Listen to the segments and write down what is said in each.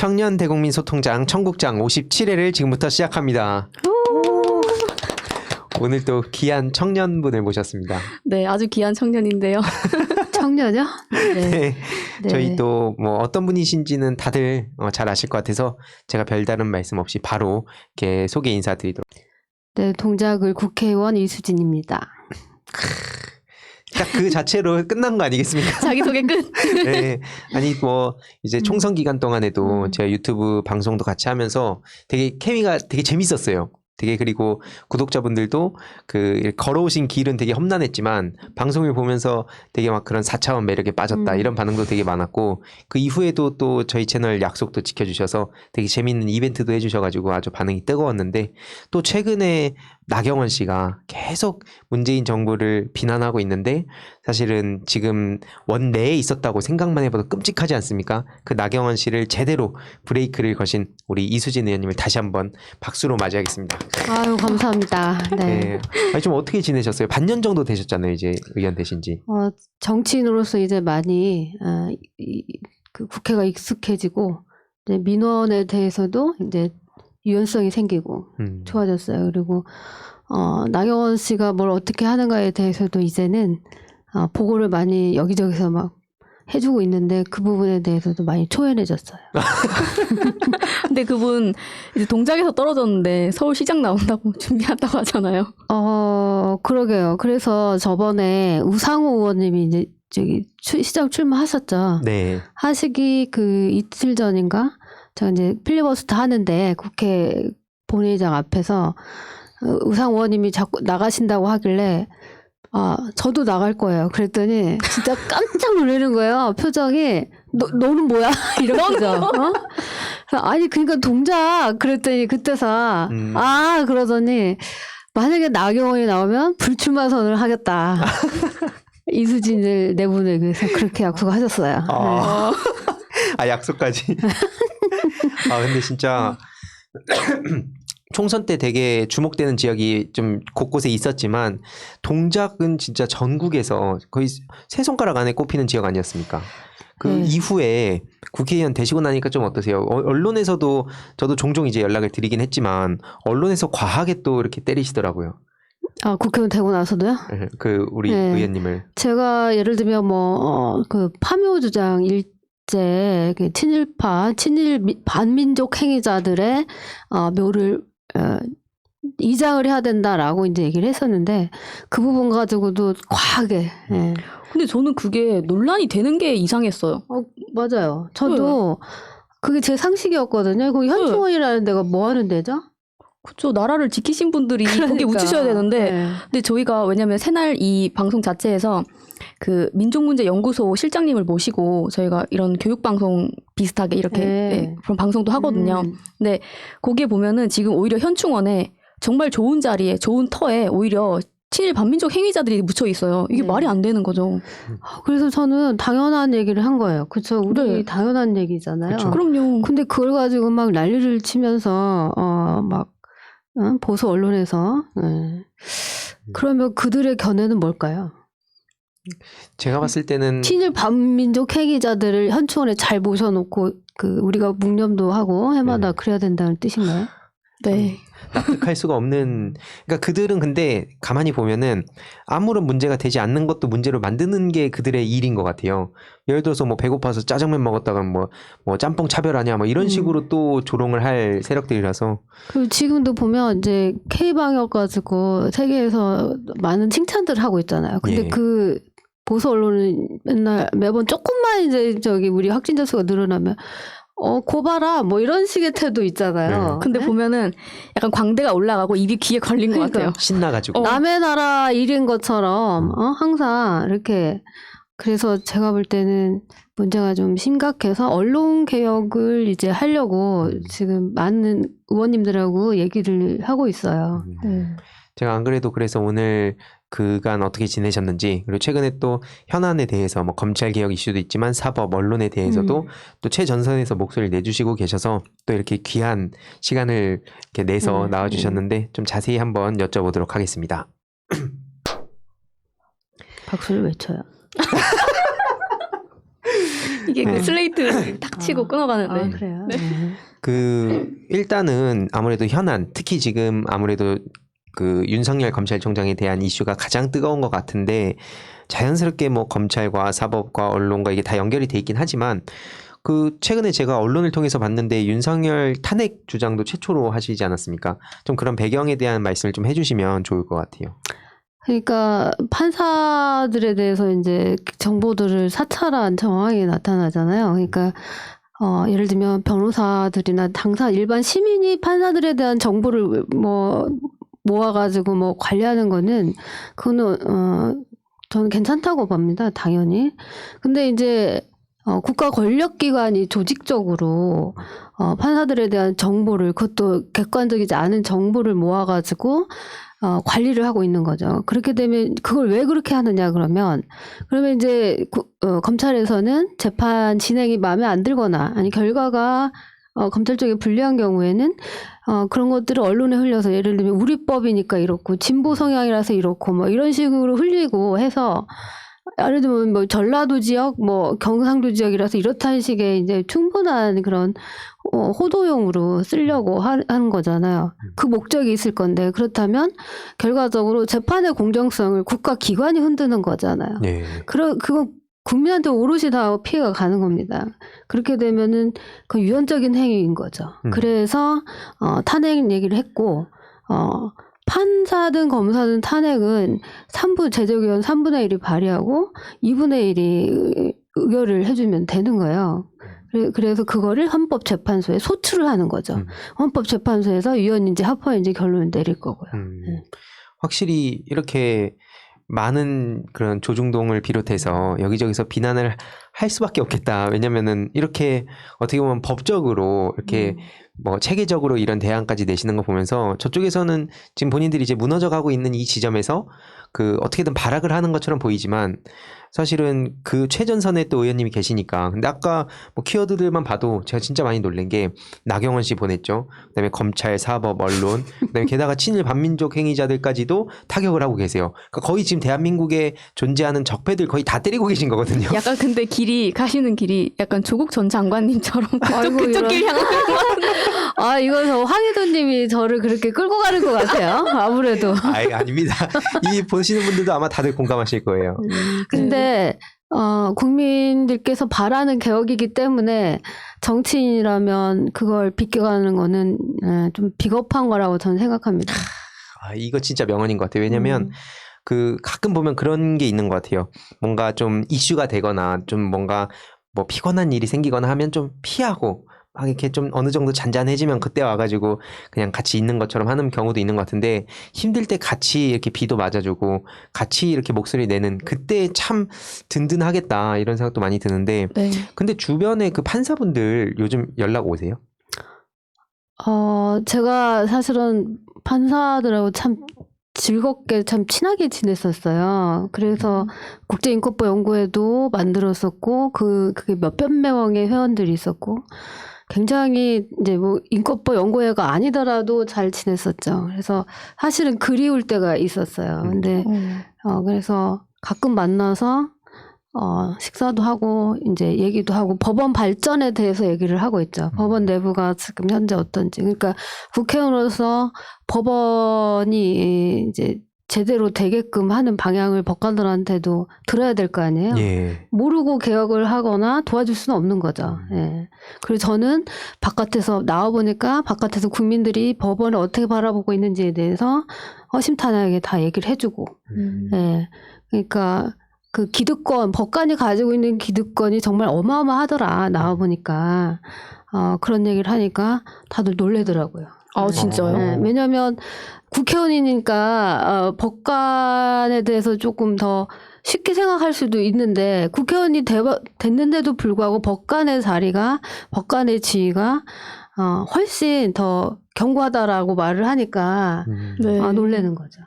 청년 대국민 소통장 청국장 57회를 지금부터 시작합니다. 오늘 또 귀한 청년분을 모셨습니다. 네, 아주 귀한 청년인데요. 청년이요? 네. 저희 또 뭐 어떤 분이신지는 다들 잘 아실 것 같아서 제가 별다른 말씀 없이 바로 이렇게 소개 인사드리도록. 네, 동작을 국회의원 이수진입니다. 딱 그 자체로 끝난 거 아니겠습니까? 자기소개 끝. 네. 아니 뭐 이제 총선 기간 동안에도 제가 유튜브 방송도 같이 하면서 되게 케미가 되게 재밌었어요. 되게 그리고 구독자분들도 그 걸어오신 길은 되게 험난했지만 방송을 보면서 되게 막 그런 4차원 매력에 빠졌다 이런 반응도 되게 많았고 그 이후에도 또 저희 채널 약속도 지켜주셔서 되게 재밌는 이벤트도 해주셔가지고 아주 반응이 뜨거웠는데 또 최근에 나경원 씨가 계속 문재인 정부를 비난하고 있는데 사실은 지금 원내에 있었다고 생각만 해봐도 끔찍하지 않습니까? 그 나경원 씨를 제대로 브레이크를 거신 우리 이수진 의원님을 다시 한번 박수로 맞이하겠습니다. 아유, 감사합니다. 네. 네. 아니 좀 어떻게 지내셨어요? 반년 정도 되셨잖아요, 이제 의원 되신지. 정치인으로서 이제 많이 그 국회가 익숙해지고 이제 민원에 대해서도 이제 유연성이 생기고 좋아졌어요. 그리고 나경원 씨가 뭘 어떻게 하는가에 대해서도 이제는 보고를 많이 여기저기서 막 해주고 있는데 그 부분에 대해서도 많이 초연해졌어요. 근데 그분 이제 동작에서 떨어졌는데 서울시장 나온다고 준비한다고 하잖아요. 그러게요. 그래서 저번에 우상호 의원님이 이제 저기 시장 출마하셨죠. 네. 하시기 그 이틀 전인가? 제가 이제 필리버스터 하는데 국회 본회의장 앞에서 우상호 의원님이 자꾸 나가신다고 하길래 저도 나갈 거예요. 그랬더니 진짜 깜짝 놀라는 거예요. 표정이 너는 뭐야? 이런 거죠. 아니 그러니까 동작 그랬더니 그때서 그러더니 만약에 나경원이 나오면 불출마 선언을 하겠다. 이수진을 내보내기 위해서 그렇게 약속하셨어요. 네. 약속까지. 근데 진짜 총선 때 되게 주목되는 지역이 좀 곳곳에 있었지만 동작은 진짜 전국에서 거의 세 손가락 안에 꼽히는 지역 아니었습니까? 그 이후에 국회의원 되시고 나니까 좀 어떠세요? 언론에서도 저도 종종 이제 연락을 드리긴 했지만 언론에서 과하게 또 이렇게 때리시더라고요. 국회의원 되고 나서도요? 그 우리 의원님을. 제가 예를 들면 그 파묘 주장 일제 친일파 친일 반민족 행위자들의 묘를 이장을 해야 된다라고 이제 얘기를 했었는데 그 부분 가지고도 과하게. 근데 저는 그게 논란이 되는 게 이상했어요. 맞아요. 저도 그게 제 상식이었거든요. 거기 현충원이라는 데가 뭐 하는 데죠? 그렇죠. 나라를 지키신 분들이 거기에 묻히셔야 되는데 근데 저희가 왜냐면 새날 이 방송 자체에서 그 민족문제연구소 실장님을 모시고 저희가 이런 교육방송 비슷하게 이렇게 그런 방송도 하거든요. 근데 거기에 보면은 지금 오히려 현충원에 정말 좋은 자리에 좋은 터에 오히려 친일 반민족 행위자들이 묻혀 있어요. 이게 말이 안 되는 거죠. 그래서 저는 당연한 얘기를 한 거예요. 그렇죠. 우리 당연한 얘기잖아요. 그쵸. 그럼요. 근데 그걸 가지고 막 난리를 치면서 보수 언론에서 그러면 그들의 견해는 뭘까요? 제가 봤을 때는 친일 반민족 행위자들을 현충원에 잘 모셔놓고 우리가 묵념도 하고 해마다 그래야 된다는 뜻인가요? 네. 납득할 수가 없는. 그러니까 그들은 근데 가만히 보면은 아무런 문제가 되지 않는 것도 문제로 만드는 게 그들의 일인 것 같아요. 예를 들어서 뭐 배고파서 짜장면 먹었다가 뭐 짬뽕 차별하냐 뭐 이런 식으로 또 조롱을 할 세력들이라서. 그리고 지금도 보면 이제 K-방역 가지고 세계에서 많은 칭찬들을 하고 있잖아요. 근데 그 보수 언론은 맨날 매번 조금만 이제 우리 확진자 수가 늘어나면 고봐라 뭐 이런 식의 태도 있잖아요. 근데 보면은 약간 광대가 올라가고 입이 귀에 걸린 것 같아요. 신나가지고. 남의 나라 일인 것처럼 항상 이렇게. 그래서 제가 볼 때는 문제가 좀 심각해서 언론 개혁을 이제 하려고 지금 많은 의원님들하고 얘기를 하고 있어요. 제가 안 그래도 그래서 오늘 그간 어떻게 지내셨는지, 그리고 최근에 또 현안에 대해서 뭐 검찰 개혁 이슈도 있지만 사법 언론에 대해서도 또 최전선에서 목소리를 내주시고 계셔서 또 이렇게 귀한 시간을 이렇게 내서 나와주셨는데 좀 자세히 한번 여쭤보도록 하겠습니다. 박수를 외쳐요. 이게 네. 그 슬레이트 탁 치고 끊어가는데. 아, 그래요. 네. 일단은 아무래도 현안, 특히 지금 아무래도 그 윤석열 검찰총장에 대한 이슈가 가장 뜨거운 것 같은데 자연스럽게 뭐 검찰과 사법과 언론과 이게 다 연결이 돼 있긴 하지만 그 최근에 제가 언론을 통해서 봤는데 윤석열 탄핵 주장도 최초로 하시지 않았습니까? 좀 그런 배경에 대한 말씀을 좀 해주시면 좋을 것 같아요. 그러니까 판사들에 대해서 이제 정보들을 사찰한 정황이 나타나잖아요. 그러니까 예를 들면 변호사들이나 당사 일반 시민이 판사들에 대한 정보를 뭐 모아가지고 뭐 관리하는 거는 그거는 저는 괜찮다고 봅니다. 당연히. 근데 이제 국가 권력기관이 조직적으로 판사들에 대한 정보를 그것도 객관적이지 않은 정보를 모아가지고 관리를 하고 있는 거죠. 그렇게 되면 그걸 왜 그렇게 하느냐 그러면 이제 검찰에서는 재판 진행이 마음에 안 들거나 아니 결과가 검찰 쪽에 불리한 경우에는 그런 것들을 언론에 흘려서 예를 들면 우리 법이니까 이렇고 진보 성향이라서 이렇고 뭐 이런 식으로 흘리고 해서 예를 들면 뭐 전라도 지역 뭐 경상도 지역이라서 이렇다는 식의 이제 충분한 그런 호도용으로 쓰려고 하는 거잖아요. 그 목적이 있을 건데 그렇다면 결과적으로 재판의 공정성을 국가 기관이 흔드는 거잖아요. 네. 그건 국민한테 오롯이 다 피해가 가는 겁니다. 그렇게 되면은 그 유연적인 행위인 거죠. 그래서 탄핵 얘기를 했고 판사든 검사든 탄핵은 제적의원 3분의 1이 발의하고 2분의 1이 의결을 해주면 되는 거예요. 그래서 그거를 헌법재판소에 소추를 하는 거죠. 헌법재판소에서 위원인지 합헌인지 결론을 내릴 거고요. 네. 확실히 이렇게 많은 그런 조중동을 비롯해서 여기저기서 비난을 할 수밖에 없겠다. 왜냐면은 이렇게 어떻게 보면 법적으로 이렇게 뭐 체계적으로 이런 대안까지 내시는 거 보면서 저쪽에서는 지금 본인들이 이제 무너져 가고 있는 이 지점에서 그 어떻게든 발악을 하는 것처럼 보이지만 사실은 그 최전선에 또 의원님이 계시니까. 근데 아까 뭐 키워드들만 봐도 제가 진짜 많이 놀란 게 나경원 씨 보냈죠. 그다음에 검찰, 사법, 언론, 그다음에 게다가 친일 반민족 행위자들까지도 타격을 하고 계세요. 그러니까 거의 지금 대한민국에 존재하는 적폐들 거의 다 때리고 계신 거거든요. 약간 근데 가시는 길이 약간 조국 전 장관님처럼 아이고, 그쪽 길 향하는 것 같은데. 아, 이거 저 황희도님이 저를 그렇게 끌고 가는 것 같아요. 아무래도. 아닙니다. 이 보시는 분들도 아마 다들 공감하실 거예요. 근데 국민들께서 바라는 개혁이기 때문에 정치인이라면 그걸 비껴가는 거는 좀 비겁한 거라고 저는 생각합니다. 이거 진짜 명언인 것 같아요. 왜냐면 그 가끔 보면 그런 게 있는 것 같아요. 뭔가 좀 이슈가 되거나 좀 뭔가 뭐 피곤한 일이 생기거나 하면 좀 피하고 막 이렇게 좀 어느 정도 잔잔해지면 그때 와가지고 그냥 같이 있는 것처럼 하는 경우도 있는 것 같은데 힘들 때 같이 이렇게 비도 맞아주고 같이 이렇게 목소리 내는 그때 참 든든하겠다 이런 생각도 많이 드는데 네. 근데 주변에 그 판사분들 요즘 연락 오세요? 제가 사실은 판사들하고 참 즐겁게 참 친하게 지냈었어요. 그래서 국제인권법 연구회도 만들었었고 그게 몇백 명의 회원들이 있었고 굉장히 이제 뭐 인권법 연구회가 아니더라도 잘 지냈었죠. 그래서 사실은 그리울 때가 있었어요. 근데 그래서 가끔 만나서 식사도 하고 이제 얘기도 하고 법원 발전에 대해서 얘기를 하고 있죠. 법원 내부가 지금 현재 어떤지. 그러니까 국회의원으로서 법원이 이제 제대로 되게끔 하는 방향을 법관들한테도 들어야 될 거 아니에요. 예. 모르고 개혁을 하거나 도와줄 수는 없는 거죠. 예. 그리고 저는 바깥에서 나와보니까 바깥에서 국민들이 법원을 어떻게 바라보고 있는지에 대해서 허심탄회하게 다 얘기를 해주고. 예. 그러니까 그 기득권, 법관이 가지고 있는 기득권이 정말 어마어마하더라. 나와보니까. 그런 얘기를 하니까 다들 놀래더라고요. 진짜요? 네, 왜냐하면 국회의원이니까 법관에 대해서 조금 더 쉽게 생각할 수도 있는데 국회의원이 됐는데도 불구하고 법관의 자리가 법관의 지위가 훨씬 더 견고하다라고 말을 하니까 네. 놀라는 거죠.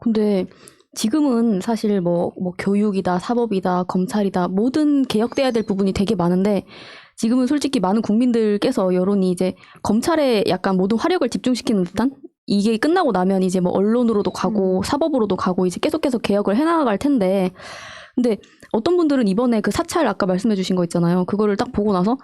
근데 지금은 사실 뭐 교육이다, 사법이다, 검찰이다 모든 개혁돼야 될 부분이 되게 많은데 지금은 솔직히 많은 국민들께서 여론이 이제 검찰에 약간 모든 화력을 집중시키는 듯한 이게 끝나고 나면 이제 뭐 언론으로도 가고 사법으로도 가고 이제 계속 개혁을 해나갈 텐데 근데 어떤 분들은 이번에 그 사찰 아까 말씀해 주신 거 있잖아요. 그거를 딱 보고 나서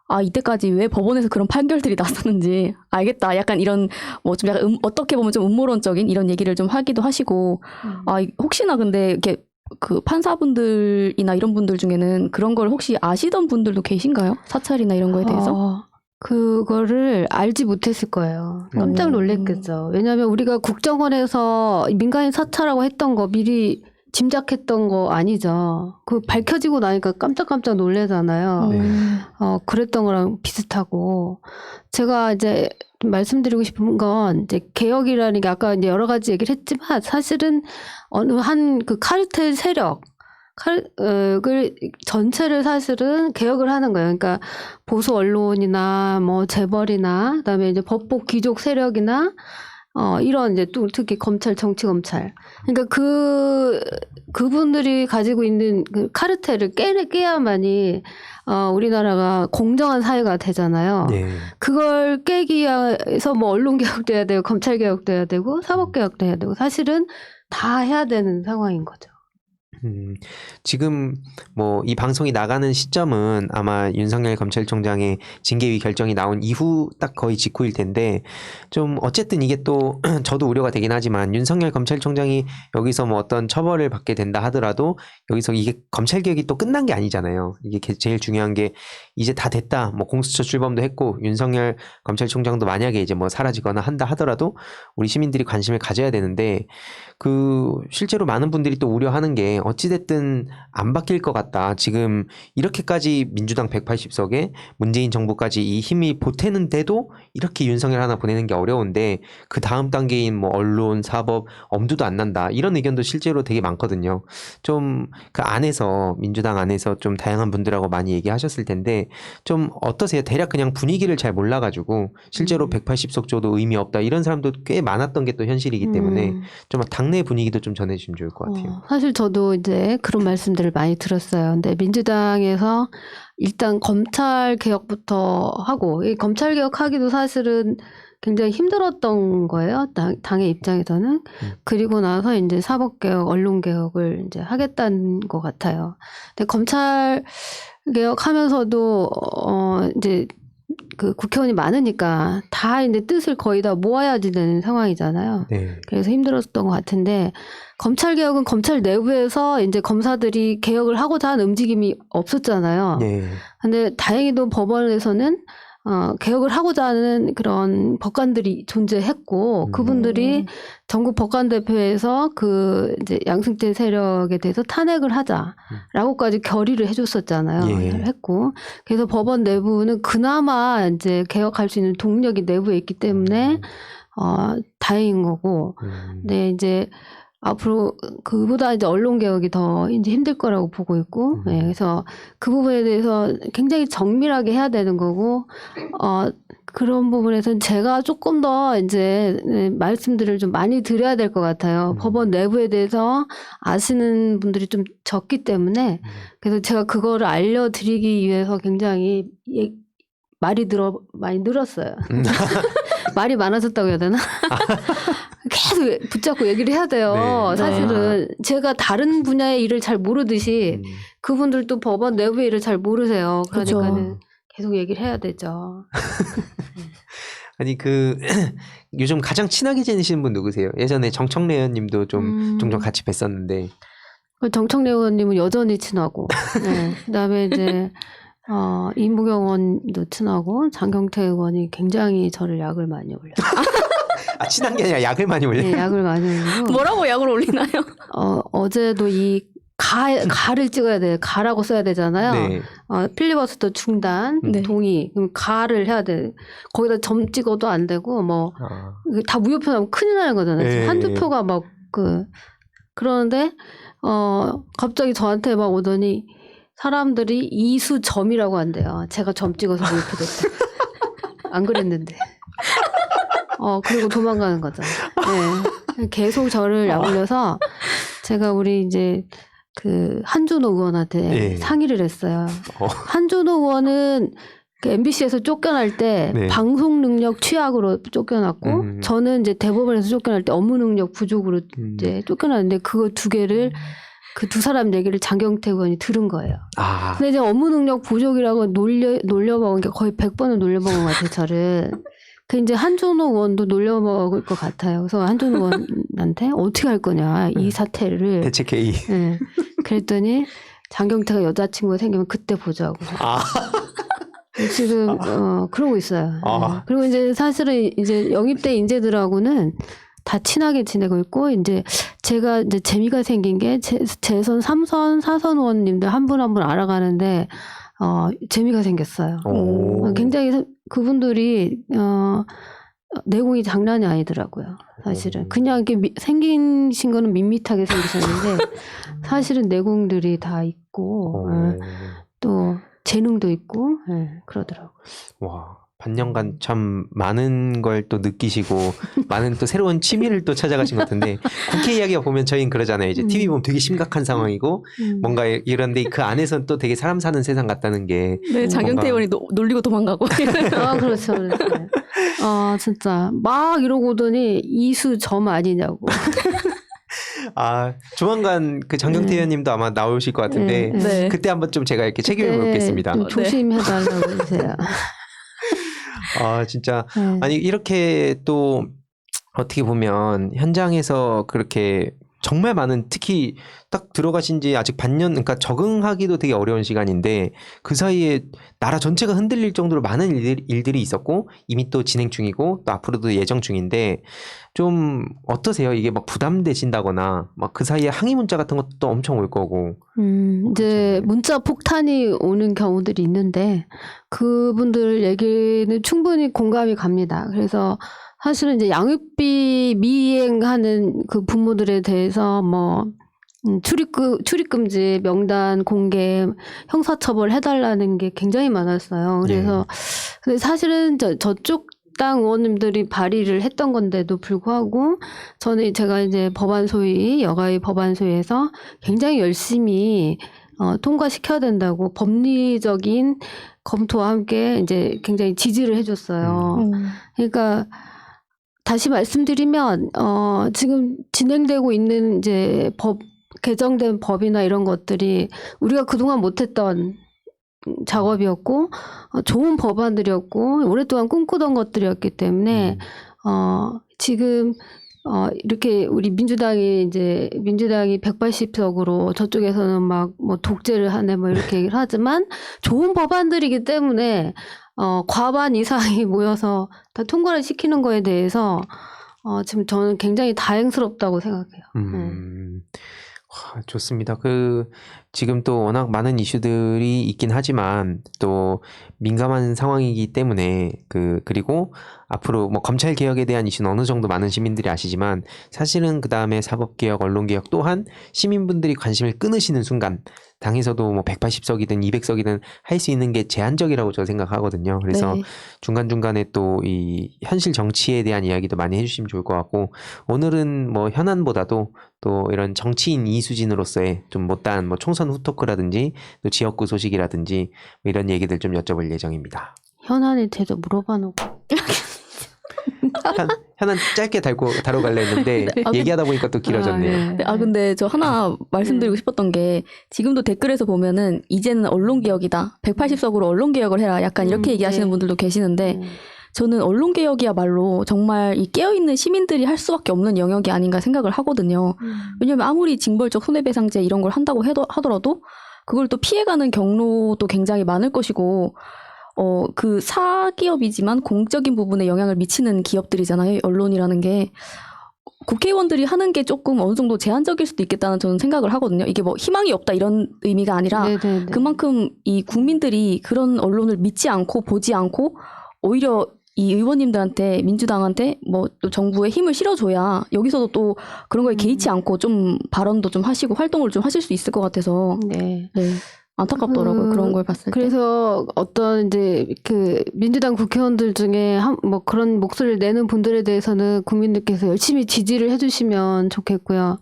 아, 이때까지 왜 법원에서 그런 판결들이 났었는지 알겠다. 약간 이런 뭐 좀 약간 어떻게 보면 좀 음모론적인 이런 얘기를 좀 하기도 하시고 아, 혹시나 근데 이렇게 그 판사분들이나 이런 분들 중에는 그런 걸 혹시 아시던 분들도 계신가요? 사찰이나 이런 거에 대해서? 그거를 알지 못했을 거예요. 깜짝 놀랐겠죠. 왜냐하면 우리가 국정원에서 민간인 사찰하고 했던 거 미리 짐작했던 거 아니죠. 그 밝혀지고 나니까 깜짝깜짝 놀래잖아요. 네. 그랬던 거랑 비슷하고 제가 이제 좀 말씀드리고 싶은 건 이제 개혁이라는 게 아까 이제 여러 가지 얘기를 했지만 사실은 어느 한 그 카르텔 세력 을 전체를 사실은 개혁을 하는 거예요. 그러니까 보수 언론이나 뭐 재벌이나 그다음에 이제 법복 귀족 세력이나 이런 이제 또 특히 검찰 정치 검찰. 그러니까 그분들이 가지고 있는 그 카르텔을 깨야만이 우리나라가 공정한 사회가 되잖아요. 네. 그걸 깨기 위해서 뭐 언론 개혁도 해야 되고 검찰 개혁도 해야 되고 사법 개혁도 해야 되고 사실은 다 해야 되는 상황인 거죠. 지금 뭐 이 방송이 나가는 시점은 아마 윤석열 검찰총장의 징계위 결정이 나온 이후 딱 거의 직후일 텐데 좀 어쨌든 이게 또 저도 우려가 되긴 하지만 윤석열 검찰총장이 여기서 뭐 어떤 처벌을 받게 된다 하더라도 여기서 이게 검찰개혁이 또 끝난 게 아니잖아요. 이게 제일 중요한 게 이제 다 됐다. 뭐 공수처 출범도 했고 윤석열 검찰총장도 만약에 이제 뭐 사라지거나 한다 하더라도 우리 시민들이 관심을 가져야 되는데 그 실제로 많은 분들이 또 우려하는 게 어찌됐든 안 바뀔 것 같다. 지금 이렇게까지 민주당 180석에 문재인 정부까지 이 힘이 보태는데도 이렇게 윤석열 하나 보내는 게 어려운데 그 다음 단계인 뭐 언론, 사법 엄두도 안 난다. 이런 의견도 실제로 되게 많거든요. 좀 그 안에서 민주당 안에서 좀 다양한 분들하고 많이 얘기하셨을 텐데 좀 어떠세요? 대략 그냥 분위기를 잘 몰라가지고 실제로 180석 줘도 의미 없다. 이런 사람도 꽤 많았던 게 또 현실이기 때문에 좀 당내 분위기도 좀 전해주시면 좋을 것 같아요. 사실 저도 이제 그런 말씀들을 많이 들었어요. 근데 민주당에서 일단 검찰 개혁부터 하고 이 검찰 개혁하기도 사실은 굉장히 힘들었던 거예요. 당의 입장에서는. 그리고 나서 이제 사법 개혁, 언론 개혁을 이제 하겠다는 것 같아요. 근데 검찰 개혁하면서도 이제 그 국회의원이 많으니까 다 이제 뜻을 거의 다 모아야지 되는 상황이잖아요. 네. 그래서 힘들었던 것 같은데 검찰 개혁은 검찰 내부에서 이제 검사들이 개혁을 하고자 하는 움직임이 없었잖아요. 네. 근데 다행히도 법원에서는 개혁을 하고자 하는 그런 법관들이 존재했고 그분들이 전국 법관대표에서 그 이제 양승태 세력에 대해서 탄핵을 하자라고까지 결의를 해줬었잖아요. 예. 했고 그래서 법원 내부는 그나마 이제 개혁할 수 있는 동력이 내부에 있기 때문에 다행인 거고. 근데 이제 앞으로 그보다 이제 언론 개혁이 더 이제 힘들 거라고 보고 있고, 네, 그래서 그 부분에 대해서 굉장히 정밀하게 해야 되는 거고, 그런 부분에서는 제가 조금 더 이제 말씀들을 좀 많이 드려야 될 것 같아요. 법원 내부에 대해서 아시는 분들이 좀 적기 때문에, 그래서 제가 그거를 알려드리기 위해서 굉장히 말이 많이 늘었어요. 말이 많아졌다고 해야 되나? 계속 붙잡고 얘기를 해야 돼요. 네. 사실은 제가 다른 분야의 일을 잘 모르듯이 그분들도 법원 내부의 일을 잘 모르세요. 그러니까는 그렇죠. 계속 얘기를 해야 되죠. 아니 그 요즘 가장 친하게 지내시는 분 누구세요? 예전에 정청래 의원님도 좀 종종 같이 뵀었는데. 정청래 의원님은 여전히 친하고, 네. 그다음에 이제 이무경 의원도 친하고 장경태 의원이 굉장히 저를 약을 많이 올려요. 아, 친한 게 아니라 약을 많이 올려요? 네, 약을 많이 올리고. 뭐라고 약을 올리나요? 어제도 이 가를 찍어야 돼. 가라고 써야 되잖아요. 네. 필리버스터 중단, 네. 동의. 그럼 가를 해야 돼. 거기다 점 찍어도 안 되고, 뭐, 다 무효표 나면 큰일 나는 거잖아요. 네. 한두 표가 막, 그러는데, 갑자기 저한테 막 오더니, 사람들이 이수점이라고 한대요. 제가 점 찍어서 무효표됐다. 안 그랬는데. 그리고 도망가는 거죠. 네. 계속 저를 약올려서 제가 우리 이제 그 한준호 의원한테 네. 상의를 했어요. 한준호 의원은 그 MBC에서 쫓겨날 때 네. 방송 능력 취약으로 쫓겨났고 저는 이제 대법원에서 쫓겨날 때 업무 능력 부족으로 이제 쫓겨났는데 그거 두 개를 그 두 사람 얘기를 장경태 의원이 들은 거예요. 아, 근데 이제 업무 능력 부족이라고 놀려먹은 게 거의 100번은 놀려먹은 것 같아요, 저를. 그 이제 한준호 의원도 놀려먹을 것 같아요. 그래서 한준호 의원한테 어떻게 할 거냐, 이 사태를. 대책 회의. 네. 그랬더니 장경태가 여자친구가 생기면 그때 보자고. 아, 지금 그러고 있어요. 아. 네. 그리고 이제 사실은 이제 영입대 인재들하고는 다 친하게 지내고 있고 이제 제가 이제 재미가 생긴 게 재선 3선, 4선 의원님들 한 분 한 분 알아가는데 재미가 생겼어요. 오. 굉장히 그분들이 내공이 장난이 아니더라고요. 사실은 그냥 이렇게 생기신 거는 밋밋하게 생기셨는데 사실은 내공들이 다 있고 또 재능도 있고 그러더라고요. 와, 반년간 참 많은 걸 또 느끼시고 많은 또 새로운 취미를 또 찾아가신 것 같은데 국회 이야기가 보면 저희는 그러잖아요. 이제 TV 보면 되게 심각한 상황이고 뭔가 이런데 그 안에서는 또 되게 사람 사는 세상 같다는 게 네, 장경태 의원이 놀리고 도망가고. 그렇죠. 진짜 막 이러고 오더니 이수 점 아니냐고. 아, 조만간 그 장경태 의원님도 아마 나오실 것 같은데 네. 그때 한번 좀 제가 이렇게 책임을 묻겠습니다. 좀 조심해달라고 해주세요. 아, 진짜 아니 이렇게 또 어떻게 보면 현장에서 그렇게 정말 많은 특히 딱 들어가신 지 아직 반년 그러니까 적응하기도 되게 어려운 시간인데 그 사이에 나라 전체가 흔들릴 정도로 많은 일들이 있었고 이미 또 진행 중이고 또 앞으로도 예정 중인데 좀 어떠세요? 이게 막 부담되신다거나 막 그 사이에 항의 문자 같은 것도 엄청 올 거고 이제 문자 폭탄이 오는 경우들이 있는데 그분들 얘기는 충분히 공감이 갑니다. 그래서 사실은 이제 양육비 미이행하는 그 부모들에 대해서 뭐 출입금지, 명단 공개, 형사처벌 해달라는 게 굉장히 많았어요. 그래서 근데 사실은 저쪽 당 의원님들이 발의를 했던 건데도 불구하고 제가 이제 여가위 법안 소위에서 굉장히 열심히 통과시켜야 된다고 법리적인 검토와 함께 이제 굉장히 지지를 해줬어요. 그러니까 다시 말씀드리면 지금 진행되고 있는 이제 개정된 법이나 이런 것들이 우리가 그동안 못했던 작업이었고 좋은 법안들이었고 오랫동안 꿈꾸던 것들이었기 때문에 지금 이렇게 우리 민주당이 180석으로 저쪽에서는 막 뭐 독재를 하네 뭐 이렇게 얘기를 하지만 좋은 법안들이기 때문에 과반 이상이 모여서 다 통과를 시키는 거에 대해서 지금 저는 굉장히 다행스럽다고 생각해요. 와, 좋습니다. 지금 또 워낙 많은 이슈들이 있긴 하지만 또 민감한 상황이기 때문에 그리고 앞으로 뭐 검찰 개혁에 대한 이슈는 어느 정도 많은 시민들이 아시지만 사실은 그 다음에 사법개혁, 언론개혁 또한 시민분들이 관심을 끊으시는 순간 당에서도 뭐 180석이든 200석이든 할 수 있는 게 제한적이라고 저 생각하거든요. 그래서 중간중간에 또 이 현실 정치에 대한 이야기도 많이 해주시면 좋을 것 같고 오늘은 뭐 현안보다도 또 이런 정치인 이수진으로서의 좀 못다한 뭐 총선 후토크라든지 또 지역구 소식이라든지 뭐 이런 얘기들 좀 여쭤볼 예정입니다. 현안에 대해서 물어봐 놓고. 현안 짧게 다뤄갈려 했는데 얘기하다 보니까 또 길어졌네요. 근데 저 하나 말씀드리고 싶었던 게 지금도 댓글에서 보면은 이제는 언론개혁이다. 180석으로 언론개혁을 해라. 약간 이렇게 얘기하시는 분들도 계시는데 저는 언론개혁이야말로 정말 이 깨어있는 시민들이 할 수밖에 없는 영역이 아닌가 생각을 하거든요. 왜냐하면 아무리 징벌적 손해배상제 이런 걸 한다고 하더라도 그걸 또 피해가는 경로도 굉장히 많을 것이고 그 사기업이지만 공적인 부분에 영향을 미치는 기업들이잖아요. 언론이라는 게. 국회의원들이 하는 게 조금 어느 정도 제한적일 수도 있겠다는 저는 생각을 하거든요. 이게 뭐 희망이 없다 이런 의미가 아니라 그만큼 이 국민들이 그런 언론을 믿지 않고 보지 않고 오히려 이 의원님들한테 민주당한테 뭐 또 정부에 힘을 실어줘야 여기서도 또 그런 거에 개의치 않고 좀 발언도 좀 하시고 활동을 좀 하실 수 있을 것 같아서 안타깝더라고요. 그런 걸 봤을 때. 그래서 어떤 이제 그 민주당 국회의원들 중에 뭐 그런 목소리를 내는 분들에 대해서는 국민들께서 열심히 지지를 해주시면 좋겠고요.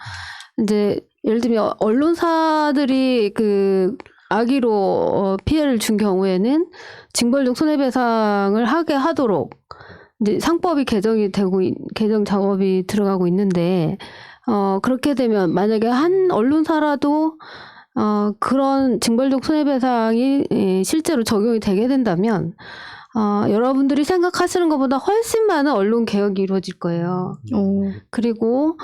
이제 예를 들면 언론사들이 그 악의로 피해를 준 경우에는 징벌적 손해배상을 하게 하도록 이제 상법이 개정 작업이 들어가고 있는데 그렇게 되면 만약에 한 언론사라도 그런 징벌적 손해배상이 실제로 적용이 되게 된다면 여러분들이 생각하시는 것보다 훨씬 많은 언론 개혁이 이루어질 거예요. 그리고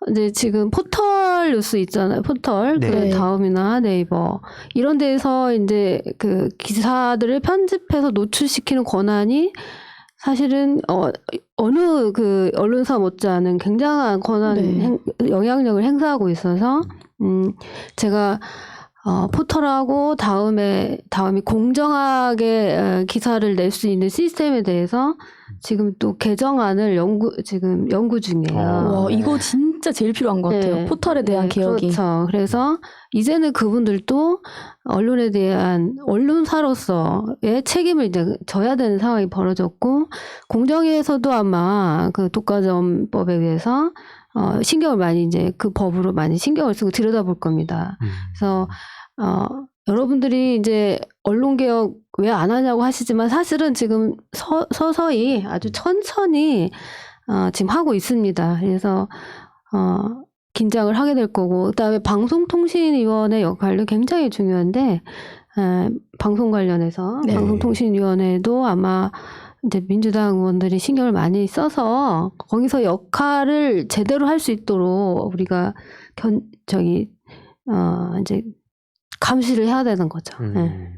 이제 지금 포털 뉴스 있잖아요. 포털, 네. 그 다음이나 네이버 이런 데서 이제 그 기사들을 편집해서 노출시키는 권한이 사실은 어느 그 언론사 못지않은 굉장한 권한 네. 영향력을 행사하고 있어서 제가 포털하고 다음이 공정하게 기사를 낼 수 있는 시스템에 대해서 지금 또 개정안을 지금 연구 중이에요. 와, 이거 진짜 제일 필요한 것 같아요. 네. 포털에 대한 개혁이. 그렇죠. 그래서 이제는 그분들도 언론에 대한 언론사로서의 책임을 이제 져야 되는 상황이 벌어졌고, 공정위에서도 아마 그 독과점법에 의해서 신경을 많이 이제 그 법으로 많이 신경을 쓰고 들여다볼 겁니다. 그래서 여러분들이 이제 언론개혁 왜 안 하냐고 하시지만 사실은 지금 서서히 아주 천천히 지금 하고 있습니다. 그래서 긴장을 하게 될 거고, 그다음에 방송통신위원회 역할도 굉장히 중요한데 방송 관련해서 네. 방송통신위원회도 아마 이제 민주당 의원들이 신경을 많이 써서 거기서 역할을 제대로 할 수 있도록 우리가 이제 감시를 해야 되는 거죠. 네.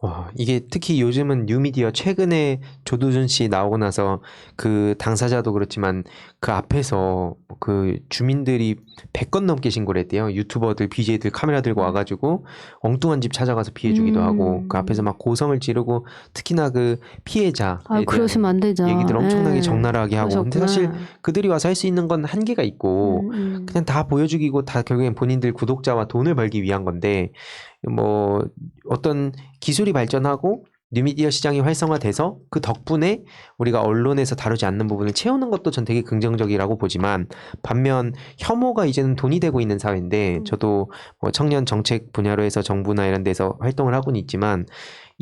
와, 이게 특히 요즘은 뉴미디어 최근에 조두준 씨 나오고 나서 그 당사자도 그렇지만 그 앞에서 그 주민들이 100건 넘게 신고를 했대요. 유튜버들, BJ들 카메라 들고 와가지고 엉뚱한 집 찾아가서 피해주기도 하고 그 앞에서 막 고성을 지르고 특히나 그 피해자에 대한 그러시면 안 되죠. 얘기들 엄청나게 네. 적나라하게 하고 근데 사실 그들이 와서 할 수 있는 건 한계가 있고 그냥 다 보여주기고 다 결국엔 본인들 구독자와 돈을 벌기 위한 건데 뭐 어떤 기술이 발전하고 뉴미디어 시장이 활성화돼서 그 덕분에 우리가 언론에서 다루지 않는 부분을 채우는 것도 전 되게 긍정적이라고 보지만 반면 혐오가 이제는 돈이 되고 있는 사회인데 저도 뭐 청년 정책 분야로 해서 정부나 이런 데서 활동을 하고는 있지만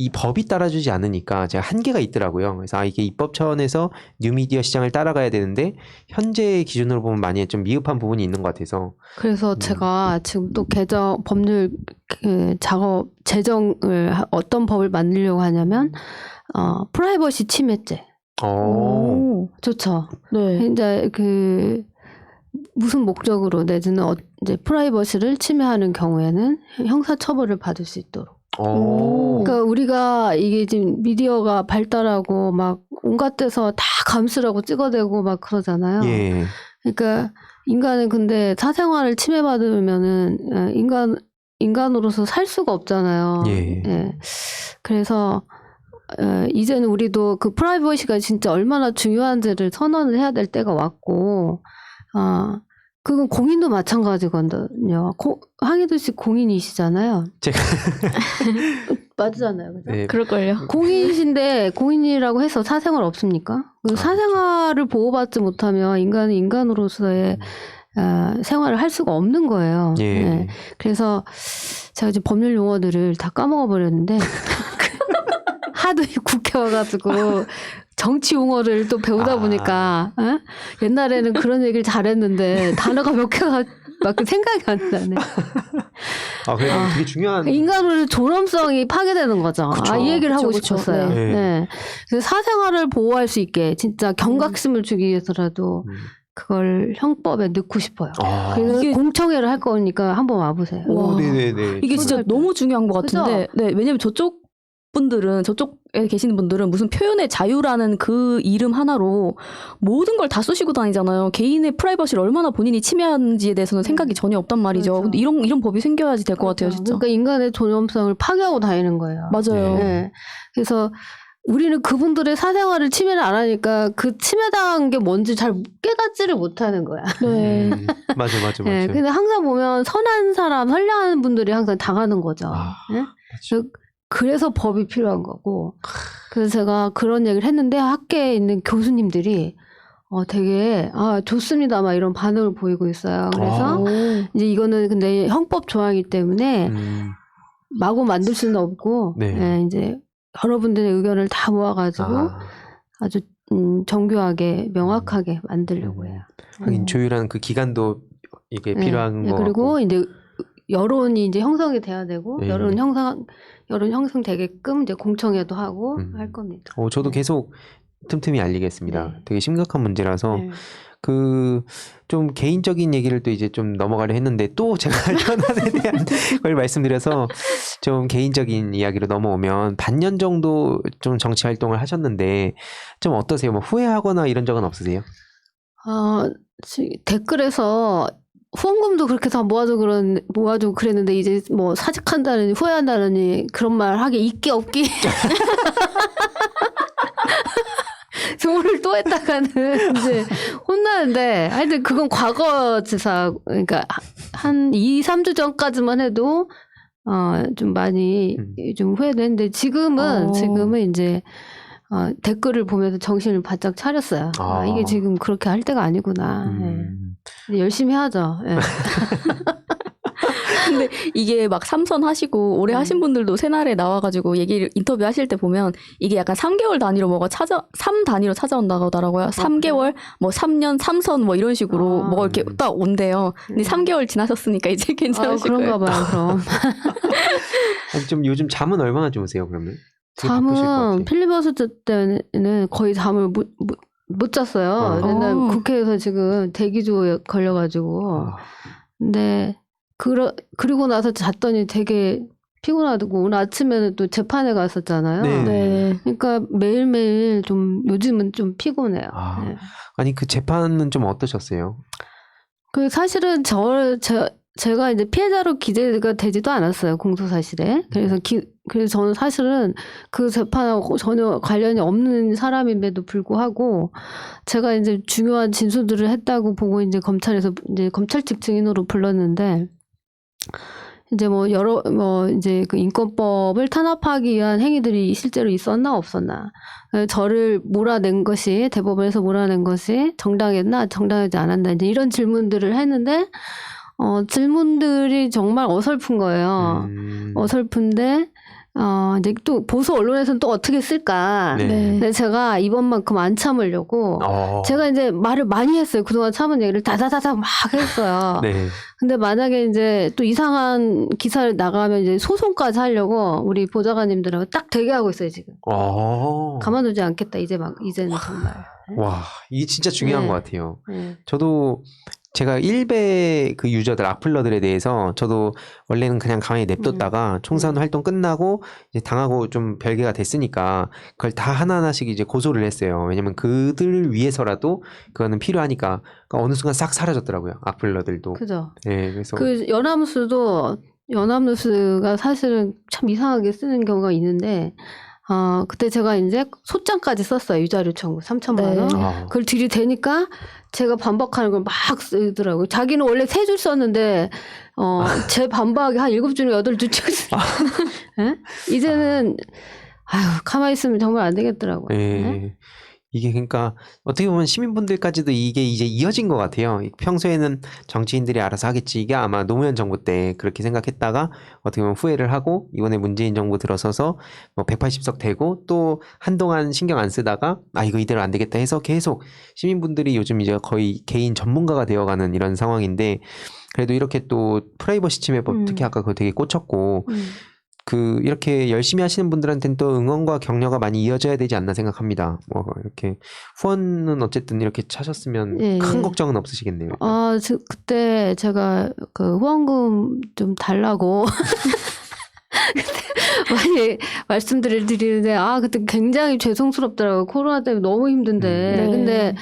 이 법이 따라주지 않으니까 제가 한계가 있더라고요. 그래서 이게 입법 차원에서 뉴미디어 시장을 따라가야 되는데 현재의 기준으로 보면 많이 좀 미흡한 부분이 있는 것 같아서 그래서 제가 지금 또 법률 작업 제정을 어떤 법을 만들려고 하냐면 프라이버시 침해죄. 오. 좋죠. 네. 이제 그 무슨 목적으로 내지는 이제 프라이버시를 침해하는 경우에는 형사 처벌을 받을 수 있도록. 그러니까 우리가 이게 지금 미디어가 발달하고 막 온갖 데서 다 감수라고 찍어대고 막 그러잖아요. 예. 그러니까 인간은 근데 사생활을 침해받으면은 인간으로서 살 수가 없잖아요. 예. 예. 그래서 이제는 우리도 그 프라이버시가 진짜 얼마나 중요한지를 선언을 해야 될 때가 왔고, 그건 공인도 마찬가지거든요. 황희도 씨 공인이시잖아요. 제가 맞잖아요, 그죠? 네. 그럴걸요. 공인이신데 공인이라고 해서 사생활 없습니까? 그 사생활을 보호받지 못하면 인간은 인간으로서의 생활을 할 수가 없는 거예요. 예. 네. 그래서 제가 이제 법률 용어들을 다 까먹어 버렸는데 하도 국회 와가지고 정치 용어를 또 배우다 보니까 옛날에는 그런 얘기를 잘했는데 단어가 몇 개가 막 생각이 안 나네. 그래도 되게 중요한 인간으로의 존엄성이 파괴되는 거죠. 그쵸. 이 얘기를 하고 그쵸. 싶었어요. 네. 네. 그래서 사생활을 보호할 수 있게 진짜 경각심을 주기 위해서라도 그걸 형법에 넣고 싶어요. 그래서 이게- 공청회를 할 거니까 한번 와보세요. 오, 와. 네네네. 이게 진짜 너무 중요한 것 그죠? 같은데, 네, 왜냐면 저쪽에 계시는 분들은 무슨 표현의 자유라는 그 이름 하나로 모든 걸 다 쑤시고 다니잖아요. 개인의 프라이버시를 얼마나 본인이 침해하는지에 대해서는 생각이 전혀 없단 말이죠. 그렇죠. 근데 이런 법이 생겨야지 될 것 같아요, 진짜. 그러니까 인간의 존엄성을 파괴하고 다니는 거예요. 맞아요. 네. 그래서 우리는 그분들의 사생활을 침해를 안 하니까 그 침해당한 게 뭔지 잘 깨닫지를 못하는 거야. 네. 맞아. 네, 근데 항상 보면 선한 사람, 선량한 분들이 항상 당하는 거죠. 네? 그래서 법이 필요한 거고. 그래서 제가 그런 얘기를 했는데 학계에 있는 교수님들이 되게 좋습니다 막 이런 반응을 보이고 있어요. 그래서 이제 이거는 근데 형법 조항이기 때문에 마구 만들 수는 없고 네. 네, 이제 여러분들의 의견을 다 모아가지고 아주 정교하게 명확하게 만들려고 해요. 하긴 조율하는 그 기간도 이게 필요한 거 그리고 같고. 이제 여론이 이제 형성이 돼야 되고 네. 여론 형성되게끔 이제 공청회도 하고 할 겁니다. 저도 네. 계속 틈틈이 알리겠습니다. 네. 되게 심각한 문제라서 네. 그 좀 개인적인 얘기를 또 이제 좀 넘어가려 했는데 또 제가 현안에 대한 걸 말씀드려서 좀 개인적인 이야기로 넘어오면 반년 정도 좀 정치 활동을 하셨는데 좀 어떠세요? 뭐 후회하거나 이런 적은 없으세요? 댓글에서 후원금도 그렇게 다 모아주고 그랬는데 이제 뭐 사직한다느니 후회한다느니 그런 말 하기 있기 없기 오늘 또 했다가는 이제 혼나는데 하여튼 그건 과거지사 그러니까 한 2, 3주 전까지만 해도 좀 많이 좀 후회도 했는데 지금은 이제 댓글을 보면서 정신을 바짝 차렸어요. 이게 지금 그렇게 할 때가 아니구나. 네. 열심히 하죠. 네. 근데 이게 막 3선 하시고 오래 하신 분들도 새날에 나와가지고 인터뷰 하실 때 보면 이게 약간 3개월 단위로 3 단위로 찾아온다고 하더라고요. 3개월, 뭐 3년, 3선 뭐 이런 식으로 뭐가 이렇게 딱 온대요. 근데 3개월 지나셨으니까 이제 괜찮으실 거예요. 그런가 봐요, 그럼. 아니, 좀 요즘 잠은 얼마나 주무세요, 그러면? 되게 바쁘실 것 잠은 같아요. 필리버스터 때는 거의 잠을 못 잤어요. 맨날 국회에서 지금 대기조에 걸려가지고. 근데 그리고 나서 잤더니 되게 피곤하고 오늘 아침에는 또 재판에 갔었잖아요. 네. 그러니까 매일매일 좀 요즘은 좀 피곤해요. 네. 아니 그 재판은 좀 어떠셨어요? 그 사실은 제가 이제 피해자로 기재가 되지도 않았어요. 공소사실에. 그래서 저는 사실은 그 재판하고 전혀 관련이 없는 사람임에도 불구하고 제가 이제 중요한 진술들을 했다고 보고 이제 검찰에서 이제 검찰 측 증인으로 불렀는데 이제 이제 그 인권법을 탄압하기 위한 행위들이 실제로 있었나 없었나. 저를 대법원에서 몰아낸 것이 정당했나 정당하지 않았나. 이제 이런 질문들을 했는데, 질문들이 정말 어설픈 거예요. 어설픈데, 이제 또 보수 언론에서는 또 어떻게 쓸까. 근데 제가 이번만큼 안 참으려고 제가 이제 말을 많이 했어요. 그동안 참은 얘기를 다다다다 막 했어요. 근데 만약에 이제 또 이상한 기사를 나가면 이제 소송까지 하려고 우리 보좌관님들하고 딱 대기하고 있어요, 지금. 가만두지 않겠다, 이제는 정말. 와, 이게 진짜 중요한 것 같아요. 저도 제가 일베 그 유저들, 악플러들에 대해서 저도 원래는 그냥 가만히 냅뒀다가 총선 활동 끝나고 이제 당하고 좀 별개가 됐으니까 그걸 다 하나하나씩 이제 고소를 했어요. 왜냐면 그들 위해서라도 그거는 필요하니까. 그러니까 어느 순간 싹 사라졌더라고요. 악플러들도. 그죠. 네, 그래서 그 연합뉴스가 사실은 참 이상하게 쓰는 경우가 있는데, 그때 제가 이제 소장까지 썼어요. 유자료 청구 3,000만 원. 그걸 들이대니까 제가 반박하는 걸 막 쓰더라고요. 자기는 원래 3줄 썼는데, 제 반박이 한 7줄, 8줄 찍었어요. 이제는, 가만히 있으면 정말 안 되겠더라고요. 네. 이게 그러니까 어떻게 보면 시민분들까지도 이게 이제 이어진 것 같아요. 평소에는 정치인들이 알아서 하겠지. 이게 아마 노무현 정부 때 그렇게 생각했다가 어떻게 보면 후회를 하고 이번에 문재인 정부 들어서서 뭐 180석 되고 또 한동안 신경 안 쓰다가 이거 이대로 안 되겠다 해서 계속 시민분들이 요즘 이제 거의 개인 전문가가 되어가는 이런 상황인데 그래도 이렇게 또 프라이버시 침해법 특히 아까 그거 되게 꽂혔고 그 이렇게 열심히 하시는 분들한테는 또 응원과 격려가 많이 이어져야 되지 않나 생각합니다. 뭐 이렇게 후원은 어쨌든 이렇게 차셨으면 큰 걱정은 없으시겠네요. 그때 제가 그 후원금 좀 달라고 많이 말씀드리는데 그때 굉장히 죄송스럽더라고요. 코로나 때문에 너무 힘든데. 근데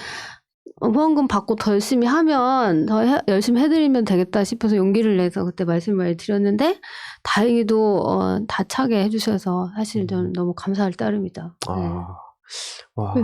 후원금 받고 더 열심히 하면 더 열심히 해드리면 되겠다 싶어서 용기를 내서 그때 말씀을 드렸는데 다행히도 다 차게 해주셔서 사실 저는 너무 감사할 따름이다. 와.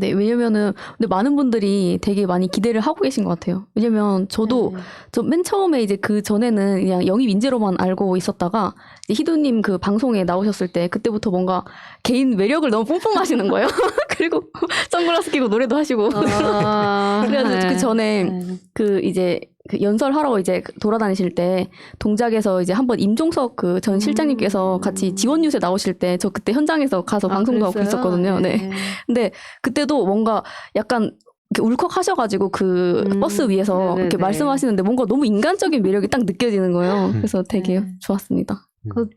네. 왜냐면은 근데 많은 분들이 되게 많이 기대를 하고 계신 것 같아요. 왜냐면 저도 저 맨 처음에 이제 그 전에는 그냥 영입 인재로만 알고 있었다가 이제 희도님 그 방송에 나오셨을 때 그때부터 뭔가 개인 매력을 너무 뿜뿜하시는 거예요. 그리고 선글라스 끼고 노래도 하시고. 그래서 그 전에 그 이제 그 연설하러 이제 돌아다니실 때 동작에서 이제 한번 임종석 그 전 실장님께서 같이 지원 뉴스에 나오실 때 저 그때 현장에서 가서 방송도 하고 그랬어요? 있었거든요. 네. 근데 그때도 뭔가 약간 이렇게 울컥하셔가지고 그 버스 위에서 네네네. 이렇게 말씀하시는데 뭔가 너무 인간적인 매력이 딱 느껴지는 거예요. 그래서 되게 네. 좋았습니다.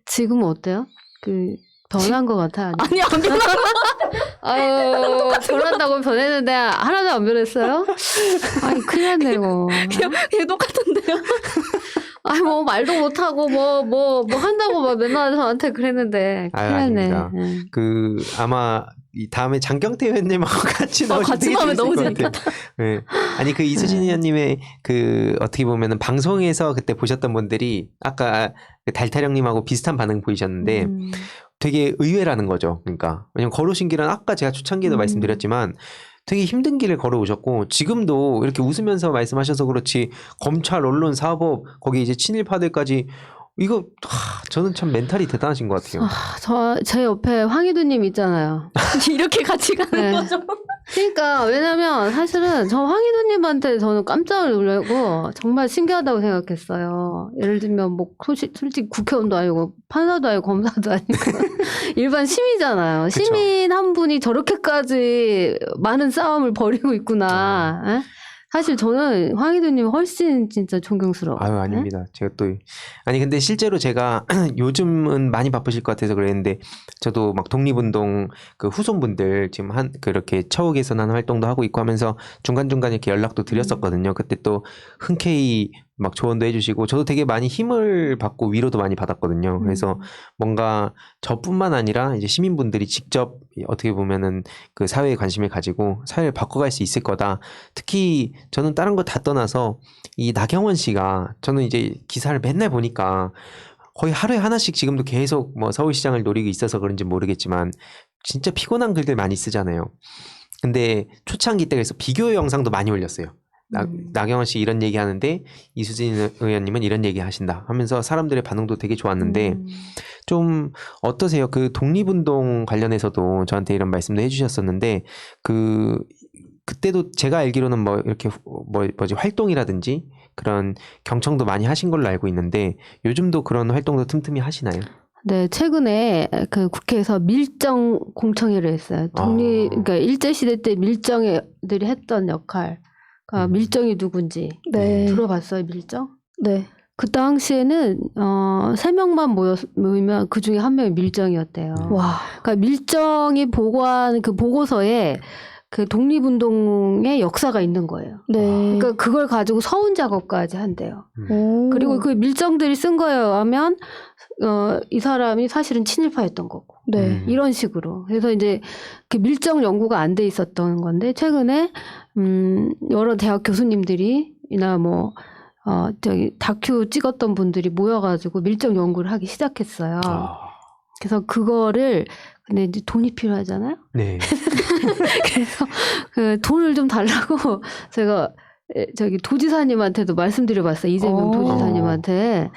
지금은 어때요? 그 변한 것 같아. 아니 안 변한 아유, 변한다고 변했는데 하나도 안 변했어요? 아니, 큰일 났네, 이거. 그냥 똑같은데요. 아니, 뭐, 말도 못하고, 뭐 한다고 막 맨날 저한테 그랬는데. 큰일 아유, 났네. 아닙니다. 네. 그 아마 이 다음에 장경태 의원님하고 같이 나오시면 같이 되게 나오면 재밌을 너무 것 같아요. 네. 아니 그 이수진 의원님의 그 어떻게 보면은 방송에서 그때 보셨던 분들이 아까 그 달타령님하고 비슷한 반응 보이셨는데 되게 의외라는 거죠. 그러니까 왜냐면 걸어오신 길은 아까 제가 초창기에도 말씀드렸지만 되게 힘든 길을 걸어오셨고 지금도 이렇게 웃으면서 말씀하셔서 그렇지 검찰, 언론, 사법 거기 이제 친일파들까지 이거 저는 참 멘탈이 대단하신 것 같아요. 제 옆에 황희두님 있잖아요. 이렇게 같이 가는 네. 거죠. 그러니까 왜냐면 사실은 저 황희두님한테 저는 깜짝 놀라고 정말 신기하다고 생각했어요. 예를 들면 뭐 솔직히 국회의원도 아니고 판사도 아니고 검사도 아니고 일반 시민이잖아요. 그쵸. 시민 한 분이 저렇게까지 많은 싸움을 벌이고 있구나. 에? 사실 저는 황희두님 훨씬 진짜 존경스러워요. 아유 아닙니다. 제가 또 아니 근데 실제로 제가 요즘은 많이 바쁘실 것 같아서 그랬는데 저도 막 독립운동 그 후손분들 지금 한 그렇게 처우 개선하는 활동도 하고 있고 하면서 중간중간 이렇게 연락도 드렸었거든요. 그때 또 흔쾌히 막 조언도 해주시고 저도 되게 많이 힘을 받고 위로도 많이 받았거든요. 그래서 뭔가 저뿐만 아니라 이제 시민분들이 직접 어떻게 보면은 그 사회에 관심을 가지고 사회를 바꿔갈 수 있을 거다. 특히 저는 다른 거 다 떠나서 이 나경원 씨가 저는 이제 기사를 맨날 보니까 거의 하루에 하나씩 지금도 계속 뭐 서울시장을 노리고 있어서 그런지 모르겠지만 진짜 피곤한 글들 많이 쓰잖아요. 근데 초창기 때 그래서 비교 영상도 많이 올렸어요. 나경원 씨 이런 얘기 하는데 이수진 의원님은 이런 얘기 하신다 하면서 사람들의 반응도 되게 좋았는데 좀 어떠세요? 그 독립운동 관련해서도 저한테 이런 말씀도 해주셨었는데 그때도 제가 알기로는 뭐 이렇게 뭐지 활동이라든지 그런 경청도 많이 하신 걸로 알고 있는데 요즘도 그런 활동도 틈틈이 하시나요? 네, 최근에 그 국회에서 밀정 공청회를 했어요. 그러니까 일제시대 때 밀정들이 했던 역할. 그러니까 밀정이 누군지 네. 들어봤어요, 밀정? 네. 그 당시에는 3명만 모이면 그 중에 한 명이 밀정이었대요. 와. 그러니까 밀정이 보고한 그 보고서에 그 독립운동의 역사가 있는 거예요. 네. 그러니까 그걸 가지고 서운 작업까지 한대요. 오. 그리고 그 밀정들이 쓴 거예요 하면 이 사람이 사실은 친일파였던 거고. 네. 이런 식으로. 그래서 이제 그 밀정 연구가 안 돼 있었던 건데 최근에 여러 대학 교수님들이나 뭐 다큐 찍었던 분들이 모여가지고 밀정 연구를 하기 시작했어요. 그래서 그거를 근데 이제 돈이 필요하잖아요. 네. 그래서 그 돈을 좀 달라고 제가 저기 도지사님한테도 말씀드려봤어요. 이재명 도지사님한테.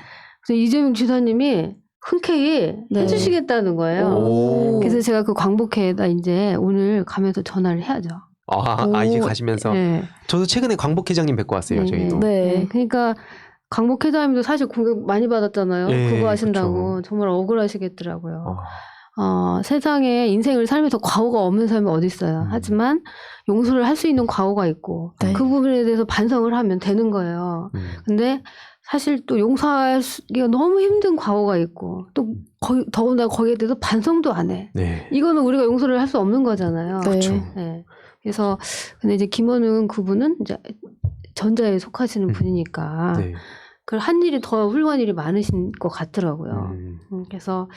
그래서 이재명 지사님이 흔쾌히 해주시겠다는 거예요. 오. 그래서 제가 그 광복회에다 이제 오늘 가면서 전화를 해야죠. 이제 가시면서 네. 저도 최근에 광복회장님 뵙고 왔어요. 저희도. 네. 그러니까 광복회장님도 사실 공격 많이 받았잖아요. 네, 그거 하신다고. 그렇죠. 정말 억울하시겠더라고요. 세상에 인생을 살면서 과오가 없는 사람이 어디 있어요. 하지만 용서를 할 수 있는 과오가 있고 네. 그 부분에 대해서 반성을 하면 되는 거예요. 근데 사실 또 용서하기가 너무 힘든 과오가 있고 또 더군다나 거기에 대해서 반성도 안 해. 네. 이거는 우리가 용서를 할 수 없는 거잖아요. 네. 네. 그래서 근데 이제 김원웅 그분은 이제 전자에 속하시는 분이니까 네. 그 한 일이 더 훌륭한 일이 많으신 것 같더라고요. 그래서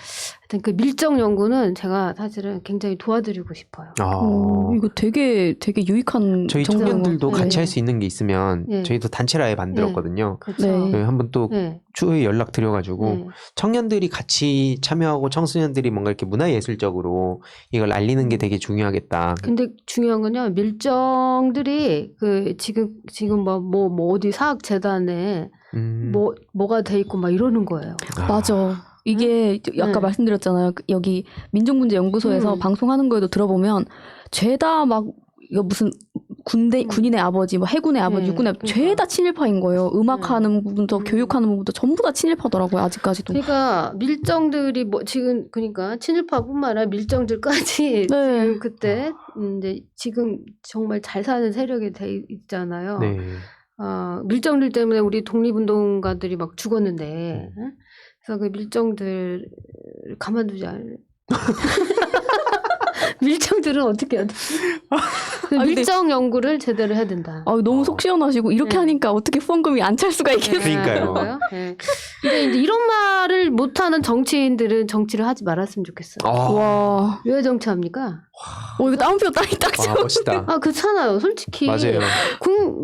하여튼 그 밀정 연구는 제가 사실은 굉장히 도와드리고 싶어요. 이거 되게 유익한 저희 정보인 청년들도 것 같아요. 같이 할 수 있는 게 있으면 저희도 단체를 아예 만들었거든요. 그렇죠. 네. 한번 또 추후에 연락 드려가지고 청년들이 같이 참여하고 청소년들이 뭔가 이렇게 문화예술적으로 이걸 알리는 게 되게 중요하겠다. 근데 중요한 건요, 밀정들이 그 지금 뭐 어디 사학재단에 뭐가 돼 있고 막 이러는 거예요. 맞아. 이게 아까 말씀드렸잖아요. 여기 민족문제연구소에서 방송하는 거에도 들어보면 죄다 막 이거 무슨 군인의 아버지, 뭐 해군의 아버지, 네, 육군의 아버지, 그러니까. 죄다 친일파인 거예요. 음악하는 부분도 교육하는 부분도 전부 다 친일파더라고요. 아직까지도. 그러니까 밀정들이 뭐 지금 그러니까 친일파뿐만 아니라 밀정들까지 네. 지금 그때 이제 지금 정말 잘 사는 세력이 돼 있잖아요. 네. 밀정들 때문에 우리 독립운동가들이 막 죽었는데, 응? 그래서 그 밀정들 가만두지 않을. 밀정들은 어떻게 해야 돼? 근데- 밀정 연구를 제대로 해야 된다. 너무 속 시원하시고 이렇게 네. 하니까 어떻게 후원금이 안 찰 수가 있겠어요. 그러니까요. 그런가요? 네. 근데 이제 이런 말을 못하는 정치인들은 정치를 하지 말았으면 좋겠어요. 와, 왜 정치합니까? 이거 따옴표 딱 와, 멋있다. 그렇잖아요. 솔직히. 맞아요.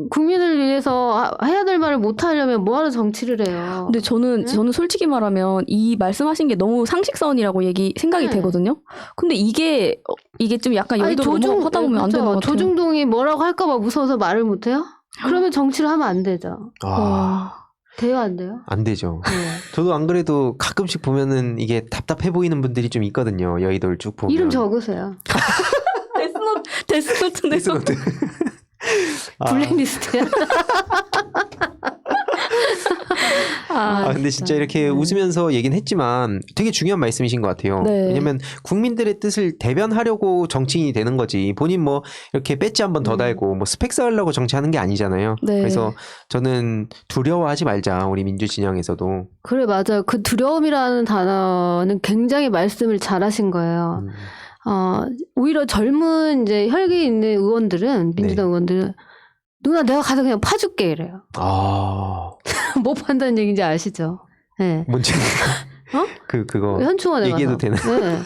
국민을 위해서 해야 될 말을 못 하려면 뭐하러 정치를 해요? 근데 저는 솔직히 말하면 이 말씀하신 게 너무 상식선이라고 생각이 네. 되거든요. 근데 이게 좀 약간 여의도로 넘어가고 하다 보면 안 되는 것 같아요. 조중동이 뭐라고 할까봐 무서워서 말을 못 해요? 그러면 정치를 하면 안 되죠. 돼요, 안 돼요? 안 되죠. 네. 저도 안 그래도 가끔씩 보면은 이게 답답해 보이는 분들이 좀 있거든요. 여의도를 쭉 보면. 이름 적으세요. 데스노트네요. 데스노트. 블랙리스트야. 근데 진짜 이렇게 네. 웃으면서 얘기는 했지만 되게 중요한 말씀이신 것 같아요. 네. 왜냐면 국민들의 뜻을 대변하려고 정치인이 되는 거지. 본인 뭐 이렇게 배지 한 번 더 달고 뭐 스펙 쌓으려고 정치하는 게 아니잖아요. 네. 그래서 저는 두려워하지 말자. 우리 민주 진영에서도. 그래, 맞아요. 그 두려움이라는 단어는 굉장히 말씀을 잘하신 거예요. 오히려 젊은 이제 혈기 있는 의원들은, 민주당 의원들은, 누나 내가 가서 그냥 파줄게 이래요. 뭐 판다는 얘기인지 아시죠? 네. 뭔지. 그거. 현충원에 얘기해도 가서. 되나? 네.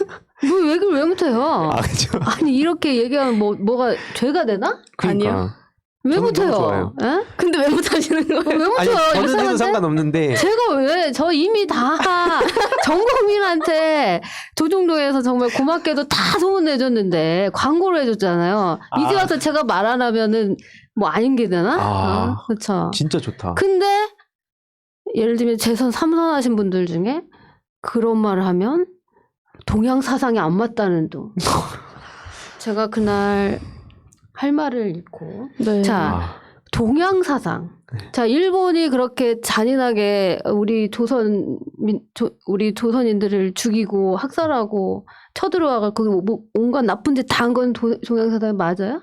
뭐 얘기를 왜 못해요? 그죠. 아니 이렇게 얘기하면 뭐가 죄가 되나? 그러니까. 아니요. 왜 저는 못해요? 너무 좋아요. 예? 근데 왜 못하시는 거예요? 왜 아니, 못해요? 저는 해도 이상한데? 상관없는데. 제가 왜 저 이미 다 전 국민한테 조중동에서 정말 고맙게도 다 소문내줬는데 광고를 해줬잖아요. 이제 와서 제가 말 안 하면은 뭐 아닌 게 되나? 그렇죠. 진짜 좋다. 근데 예를 들면 재선 3선 하신 분들 중에 그런 말을 하면 동양 사상이 안 맞다는 둥. 제가 그날 할 말을 읽고 네. 자 동양 사상. 자 일본이 그렇게 잔인하게 우리 조선인들을 죽이고 학살하고 쳐들어와서 뭐 온갖 나쁜 짓 다 한 건 동양 사상이 맞아요?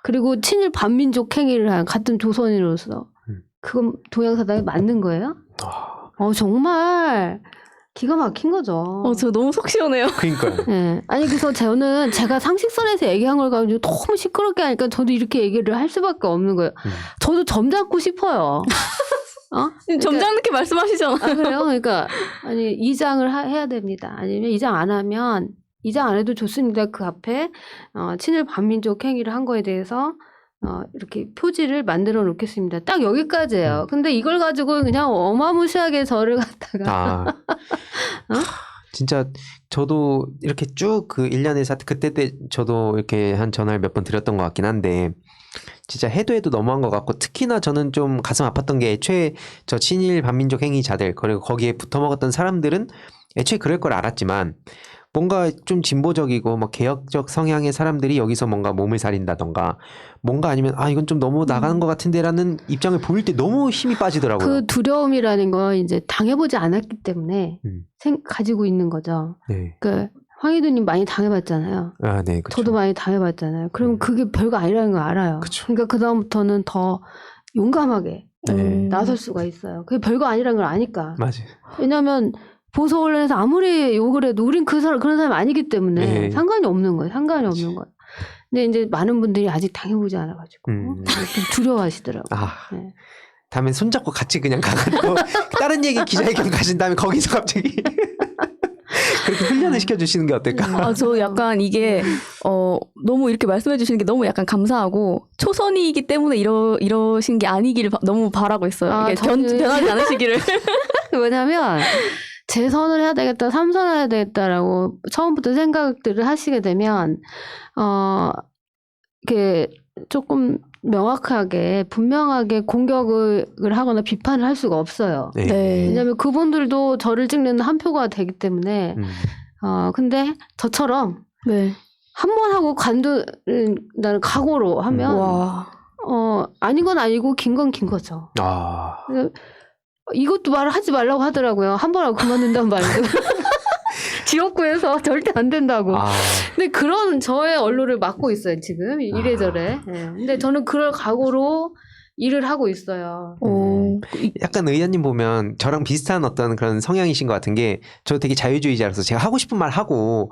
그리고 친일 반민족 행위를 한 같은 조선인으로서 그건 동양 사상이 맞는 거예요? 정말 기가 막힌 거죠. 저 너무 속 시원해요. 그러니까요. 네. 아니 그래서 저는 제가 상식선에서 얘기한 걸 가지고 너무 시끄럽게 하니까 저도 이렇게 얘기를 할 수밖에 없는 거예요. 저도 점잖고 싶어요. 점잖게 말씀하시잖아요. 그래요? 그러니까 아니 이장을 해야 됩니다. 아니면 이장 안 하면 이장 안 해도 좋습니다. 그 앞에 친일 반민족 행위를 한 거에 대해서 이렇게 표지를 만들어 놓겠습니다. 딱 여기까지예요. 근데 이걸 가지고 그냥 어마무시하게 저를 갖다가 진짜 저도 이렇게 쭉 그 1년의 사태 그때 저도 이렇게 한 전화를 몇 번 드렸던 것 같긴 한데 진짜 해도 너무한 것 같고 특히나 저는 좀 가슴 아팠던 게 애초에 저 친일 반민족 행위자들 그리고 거기에 붙어먹었던 사람들은 애초에 그럴 걸 알았지만 뭔가 좀 진보적이고 뭐 개혁적 성향의 사람들이 여기서 뭔가 몸을 사린다던가 뭔가 아니면 이건 좀 너무 나가는 것 같은데라는 입장을 보일 때 너무 힘이 빠지더라고요. 그 두려움이라는 건 이제 당해보지 않았기 때문에 가지고 있는 거죠. 네. 그 황희두님 많이 당해봤잖아요. 네, 그쵸. 저도 많이 당해봤잖아요. 그럼 그게 별거 아니라는 걸 알아요. 그쵸. 그러니까 그 다음부터는 더 용감하게 네. 나설 수가 있어요. 그게 별거 아니라는 걸 아니까. 맞아요. 왜냐하면 보수 언론에서 아무리 욕을 해도 우린 그런 사람 아니기 때문에 네. 상관이 없는 거예요. 상관이 없는 거예요. 근데 이제 많은 분들이 아직 당해보지 않아가지고 좀 두려워하시더라고요. 네. 다음엔 손잡고 같이 그냥 가가지고 다른 얘기 기자회견 가신 다음에 거기서 갑자기 그렇게 훈련을 시켜주시는 게 어떨까? 저 약간 이게 너무 이렇게 말씀해 주시는 게 너무 약간 감사하고 초선이기 때문에 이러신 게 아니기를 너무 바라고 있어요. 이게 변하지 않으시기를. 왜냐면 재선을 해야 되겠다, 3선을 해야 되겠다라고 처음부터 생각들을 하시게 되면 이렇게 조금 명확하게 분명하게 공격을 하거나 비판을 할 수가 없어요. 네. 왜냐하면 그분들도 저를 찍는 한 표가 되기 때문에 근데 저처럼 한 번 하고 간두는 나는 각오로 하면 와. 아닌 건 아니고 긴 건 긴 거죠. 아. 그래서 이것도 말을 하지 말라고 하더라고요. 한 번 하고 그만둔다는 말도. 지역구에서 절대 안 된다고. 아. 근데 그런 저의 언론을 맡고 있어요, 지금. 이래저래. 예. 근데 저는 그럴 각오로 일을 하고 있어요. 오. 약간 의원님 보면 저랑 비슷한 어떤 그런 성향이신 것 같은 게 저 되게 자유주의자라서 제가 하고 싶은 말 하고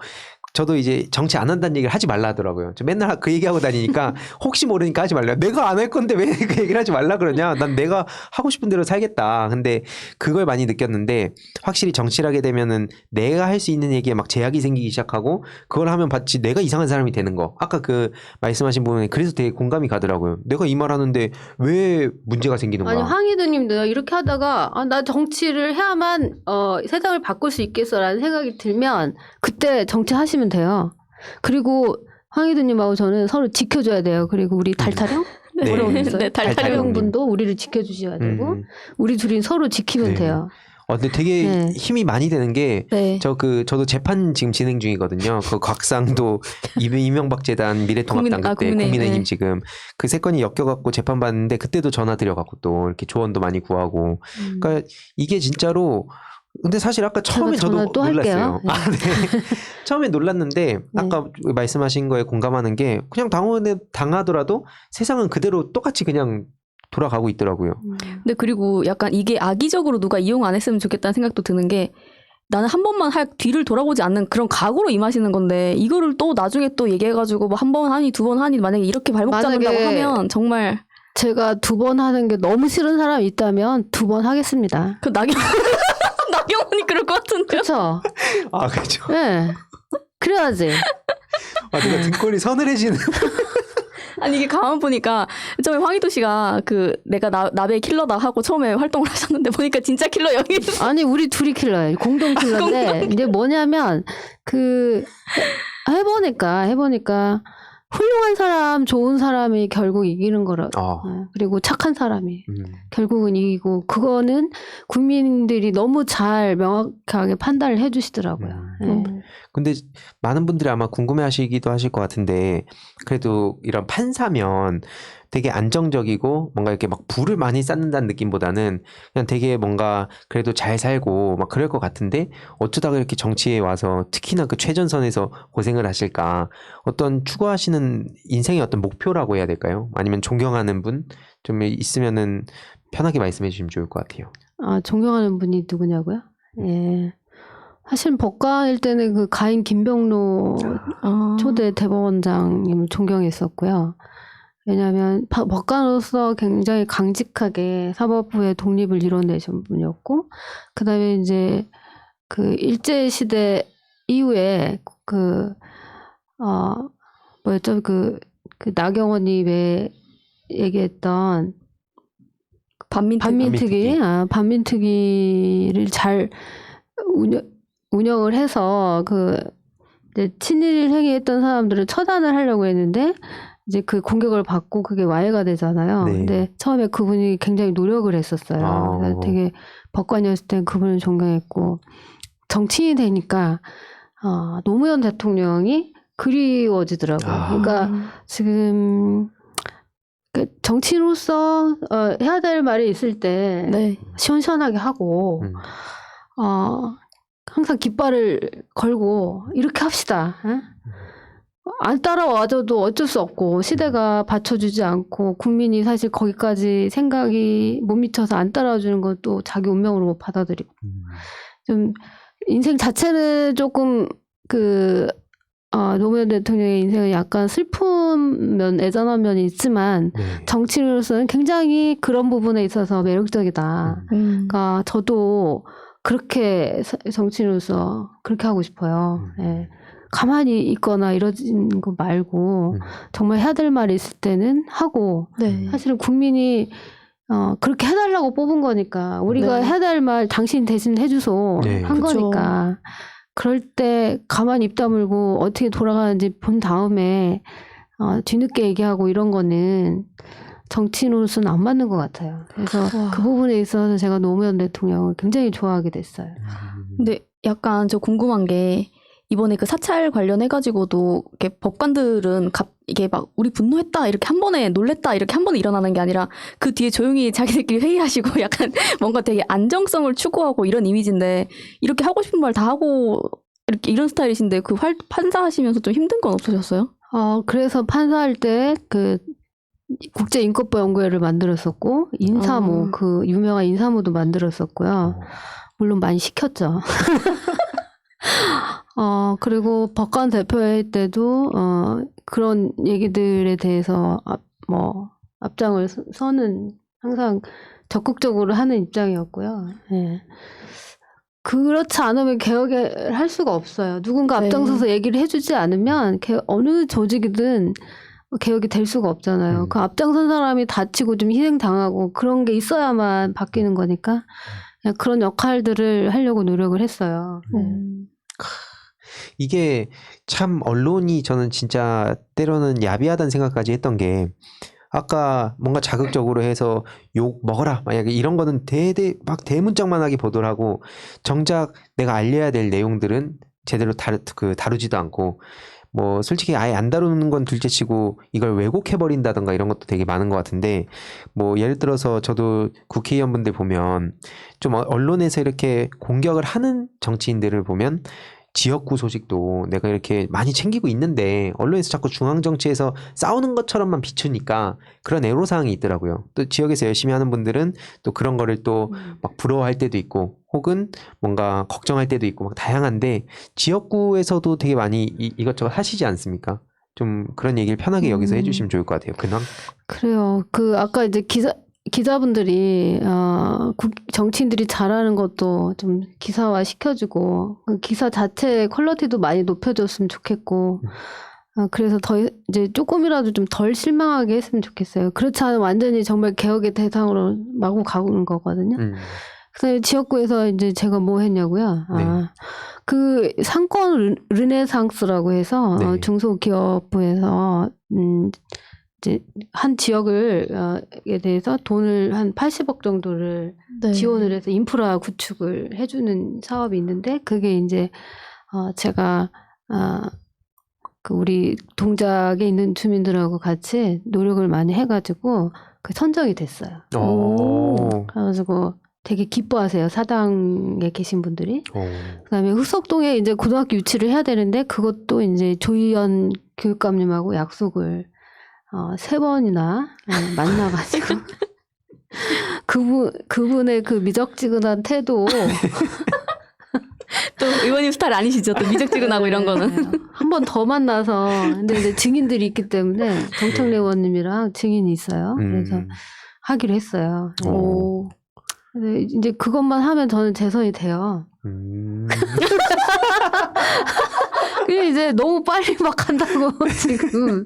저도 이제 정치 안 한다는 얘기를 하지 말라 하더라고요. 저 맨날 그 얘기하고 다니니까 혹시 모르니까 하지 말라. 내가 안 할 건데 왜 그 얘기를 하지 말라 그러냐. 난 내가 하고 싶은 대로 살겠다. 근데 그걸 많이 느꼈는데 확실히 정치를 하게 되면은 내가 할 수 있는 얘기에 막 제약이 생기기 시작하고 그걸 하면 마치 내가 이상한 사람이 되는 거. 아까 그 말씀하신 부분에 그래서 되게 공감이 가더라고요. 내가 이 말 하는데 왜 문제가 생기는 거야. 아니, 황희도님도 이렇게 하다가, 나 정치를 해야만, 세상을 바꿀 수 있겠어라는 생각이 들면, 그때 정치하시면 돼요. 그리고 황희도님하고 저는 서로 지켜줘야 돼요. 그리고 우리 달타령? 네. 뭐라고 그랬어요? 네, 달타령 분도 우리를 지켜주셔야 되고, 우리 둘이 서로 지키면 네. 돼요. 근데 되게 네. 힘이 많이 되는 게 네. 저도 재판 지금 진행 중이거든요. 그 곽상도 이명박 재단 미래통합당 그때 국민의힘 네. 지금 그 세 건이 엮여갖고 재판 받는데 그때도 전화 드려갖고 또 이렇게 조언도 많이 구하고. 그러니까 이게 진짜로 근데 사실 아까 처음에 제가 전화 저도 또 놀랐어요. 할게요. 네. 아, 네. 처음에 놀랐는데 아까 말씀하신 거에 공감하는 게 그냥 당하더라도 세상은 그대로 똑같이 그냥 돌아가고 있더라고요. 근데 그리고 약간 이게 악의적으로 누가 이용 안 했으면 좋겠다는 생각도 드는 게 나는 한 번만 할 뒤를 돌아보지 않는 그런 각오로 임하시는 건데 이거를 또 나중에 또 얘기해가지고 뭐 한 번 하니 두 번 하니 만약에 이렇게 발목 잡는다고 만약에 하면 정말 제가 2번 하는 게 너무 싫은 사람이 있다면 2번 하겠습니다. 그 나경원이 그럴 것 같은데요? 그렇죠? 아, 그렇죠. 네. 그래야지. 내가 등골이 서늘해지는. 아니 이게 가만 보니까 처음에 황희도 씨가 그 내가 나베 킬러다 하고 처음에 활동을 하셨는데 보니까 진짜 킬러 영이 아니, 우리 둘이 킬러예요. 공동 킬러인데 이제 뭐냐면 해보니까 훌륭한 사람, 좋은 사람이 결국 이기는 거라. 그리고 착한 사람이 결국은 이기고 그거는 국민들이 너무 잘 명확하게 판단을 해주시더라고요. 네. 근데 많은 분들이 아마 궁금해하시기도 하실 것 같은데 그래도 이런 판사면 되게 안정적이고 뭔가 이렇게 막 불을 많이 쌓는다는 느낌보다는 그냥 되게 뭔가 그래도 잘 살고 막 그럴 것 같은데 어쩌다가 이렇게 정치에 와서 특히나 그 최전선에서 고생을 하실까 어떤 추구하시는 인생의 어떤 목표라고 해야 될까요? 아니면 존경하는 분 좀 있으면은 편하게 말씀해 주시면 좋을 것 같아요. 존경하는 분이 누구냐고요? 예. 사실 법관일 때는 그 가인 김병로 초대 대법원장님을 존경했었고요. 왜냐하면 법관으로서 굉장히 강직하게 사법부의 독립을 이뤄내신 분이었고, 그 다음에 이제 그 일제시대 이후에 뭐였죠? 그 나경원이 왜 얘기했던 반민특위를 잘 운영을 해서 이제 친일 행위했던 사람들을 처단을 하려고 했는데 이제 그 공격을 받고 그게 와해가 되잖아요. 네. 근데 처음에 그분이 굉장히 노력을 했었어요. 그래서 되게 법관이었을 때 그분을 존경했고 정치인이 되니까 노무현 대통령이 그리워지더라고요. 그러니까 지금 정치인으로서 해야 될 말이 있을 때 시원시원하게 하고 항상 깃발을 걸고 이렇게 합시다. 안 따라와줘도 어쩔 수 없고 시대가 받쳐주지 않고 국민이 사실 거기까지 생각이 못 미쳐서 안 따라와주는 것도 자기 운명으로 받아들이고 좀 인생 자체는 조금 노무현 대통령의 인생은 약간 슬픈 면, 애잔한 면이 있지만 정치인으로서는 굉장히 그런 부분에 있어서 매력적이다. 그러니까 저도 그렇게 정치인으로서 그렇게 하고 싶어요. 예. 가만히 있거나 이러는 거 말고 정말 해야 될 말이 있을 때는 하고 사실은 국민이 그렇게 해달라고 뽑은 거니까 우리가 해야 될 말 당신 대신 해주소 한 거니까 그럴 때 가만히 입 다물고 어떻게 돌아가는지 본 다음에 뒤늦게 얘기하고 이런 거는 정치인으로서는 안 맞는 것 같아요. 그래서 그 부분에 있어서 제가 노무현 대통령을 굉장히 좋아하게 됐어요. 근데 약간 저 궁금한 게 이번에 그 사찰 관련해가지고도 이렇게 법관들은 이게 막 우리 분노했다 이렇게 한 번에 놀랬다 이렇게 한 번에 일어나는 게 아니라 그 뒤에 조용히 자기들끼리 회의하시고 약간 뭔가 되게 안정성을 추구하고 이런 이미지인데 이렇게 하고 싶은 말 다 하고 이렇게 이런 스타일이신데 그 판사하시면서 좀 힘든 건 없으셨어요? 그래서 판사할 때 그 국제인권법 연구회를 만들었었고 인사모 그 유명한 인사모도 만들었었고요. 물론 많이 시켰죠. 그리고 법관 대표회의 때도 그런 얘기들에 대해서 앞장을 서는 항상 적극적으로 하는 입장이었고요. 예. 그렇지 않으면 개혁을 할 수가 없어요. 누군가 앞장서서 얘기를 해주지 않으면 어느 조직이든 개혁이 될 수가 없잖아요. 그 앞장선 사람이 다치고 좀 희생당하고 그런 게 있어야만 바뀌는 거니까 그냥 그런 역할들을 하려고 노력을 했어요. 이게 참 언론이 저는 진짜 때로는 야비하다는 생각까지 했던 게 아까 뭔가 자극적으로 해서 욕 먹어라 만약에 이런 거는 막 대문짝만하게 보도를 하고 정작 내가 알려야 될 내용들은 제대로 다루지도 않고 뭐 솔직히 아예 안 다루는 건 둘째치고 이걸 왜곡해버린다던가 이런 것도 되게 많은 것 같은데 뭐 예를 들어서 저도 국회의원분들 보면 좀 언론에서 이렇게 공격을 하는 정치인들을 보면 지역구 소식도 내가 이렇게 많이 챙기고 있는데 언론에서 자꾸 중앙정치에서 싸우는 것처럼만 비추니까 그런 애로사항이 있더라고요. 또 지역에서 열심히 하는 분들은 또 그런 거를 또 막 부러워할 때도 있고 혹은 뭔가 걱정할 때도 있고 막 다양한데 지역구에서도 되게 많이 이것저것 하시지 않습니까? 좀 그런 얘기를 편하게 여기서 해주시면 좋을 것 같아요. 근황? 그래요. 아까 이제 기자분들이 정치인들이 잘하는 것도 좀 기사화 시켜주고 그 기사 자체의 퀄리티도 많이 높여줬으면 좋겠고 그래서 이제 조금이라도 좀 덜 실망하게 했으면 좋겠어요. 그렇지 않으면 완전히 정말 개혁의 대상으로 마구 가는 거거든요. 그래서 지역구에서 이제 제가 뭐 했냐고요. 네. 그 상권 르네상스라고 해서 네. 중소기업부에서 이제 한 지역에 대해서 돈을 한 80억 정도를 네. 지원을 해서 인프라 구축을 해주는 사업이 있는데 그게 이제 제가 그 우리 동작에 있는 주민들하고 같이 노력을 많이 해가지고 그 선정이 됐어요. 그래가지고 되게 기뻐하세요. 사당에 계신 분들이. 그다음에 흑석동에 이제 고등학교 유치를 해야 되는데 그것도 이제 조희연 교육감님하고 약속을 3번이나 만나가지고 그분의 그 미적지근한 태도 또 의원님 스타일 아니시죠? 또 미적지근하고 이런 거는. 한 번 더 만나서 근데 이제 증인들이 있기 때문에 정청래 의원님이랑 증인이 있어요. 그래서 하기로 했어요. 근데 이제 그것만 하면 저는 재선이 돼요. 그게 이제 너무 빨리 막 한다고 지금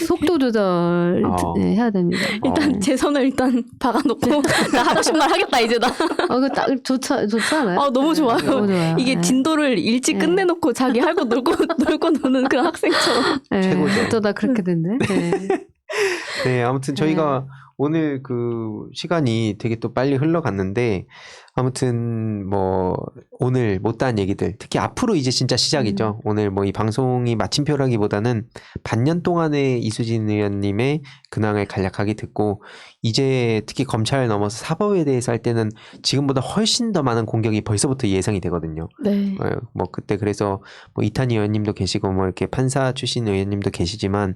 속도 조절 해야 됩니다. 일단 재선을 일단 박아놓고 나 하고 싶은 말 하겠다 이제 나. 그 딱 좋지 않아요? 너무 좋아요. 너무 좋아요. 이게 진도를 일찍 끝내놓고 자기 할 거 놀고 노는 그런 학생처럼. 최고죠. 어쩌다 그렇게 됐네. 네, 아무튼 저희가 오늘 그 시간이 되게 또 빨리 흘러갔는데 아무튼 뭐 오늘 못다한 얘기들 특히 앞으로 이제 진짜 시작이죠. 오늘 뭐 이 방송이 마침표라기보다는 반년 동안의 이수진 의원님의 근황을 간략하게 듣고 이제 특히 검찰 넘어서 사법에 대해서 할 때는 지금보다 훨씬 더 많은 공격이 벌써부터 예상이 되거든요. 네. 뭐 그때 그래서 뭐 이탄희 의원님도 계시고 뭐 이렇게 판사 출신 의원님도 계시지만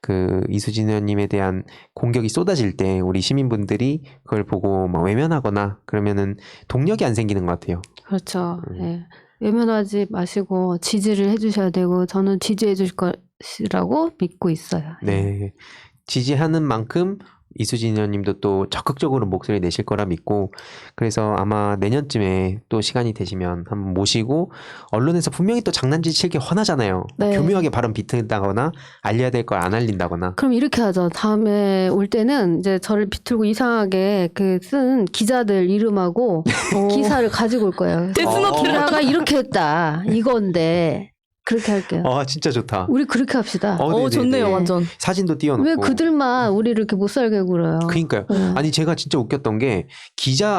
그 이수진 의원님에 대한 공격이 쏟아질 때 우리 시민분들이 그걸 보고 막 외면하거나 그러면은 동력이 안 생기는 것 같아요. 그렇죠. 네. 외면하지 마시고 지지를 해주셔야 되고 저는 지지해 줄 것이라고 믿고 있어요. 네. 지지하는 만큼 이수진 의원님도 또 적극적으로 목소리 내실 거라 믿고 그래서 아마 내년쯤에 또 시간이 되시면 한번 모시고 언론에서 분명히 또 장난질 칠 게 훤하잖아요. 네. 교묘하게 발언 비틀다거나 알려야 될 걸 안 알린다거나. 그럼 이렇게 하죠. 다음에 올 때는 이제 저를 비틀고 이상하게 그 쓴 기자들 이름하고 기사를 가지고 올 거예요. 기자가 이렇게 했다. 이건데 그렇게 할게요. 진짜 좋다. 우리 그렇게 합시다. 좋네요, 완전. 사진도 띄워놓고. 왜 그들만 우리를 이렇게 못 살게 굴어요? 그러니까요. 아니 제가 진짜 웃겼던 게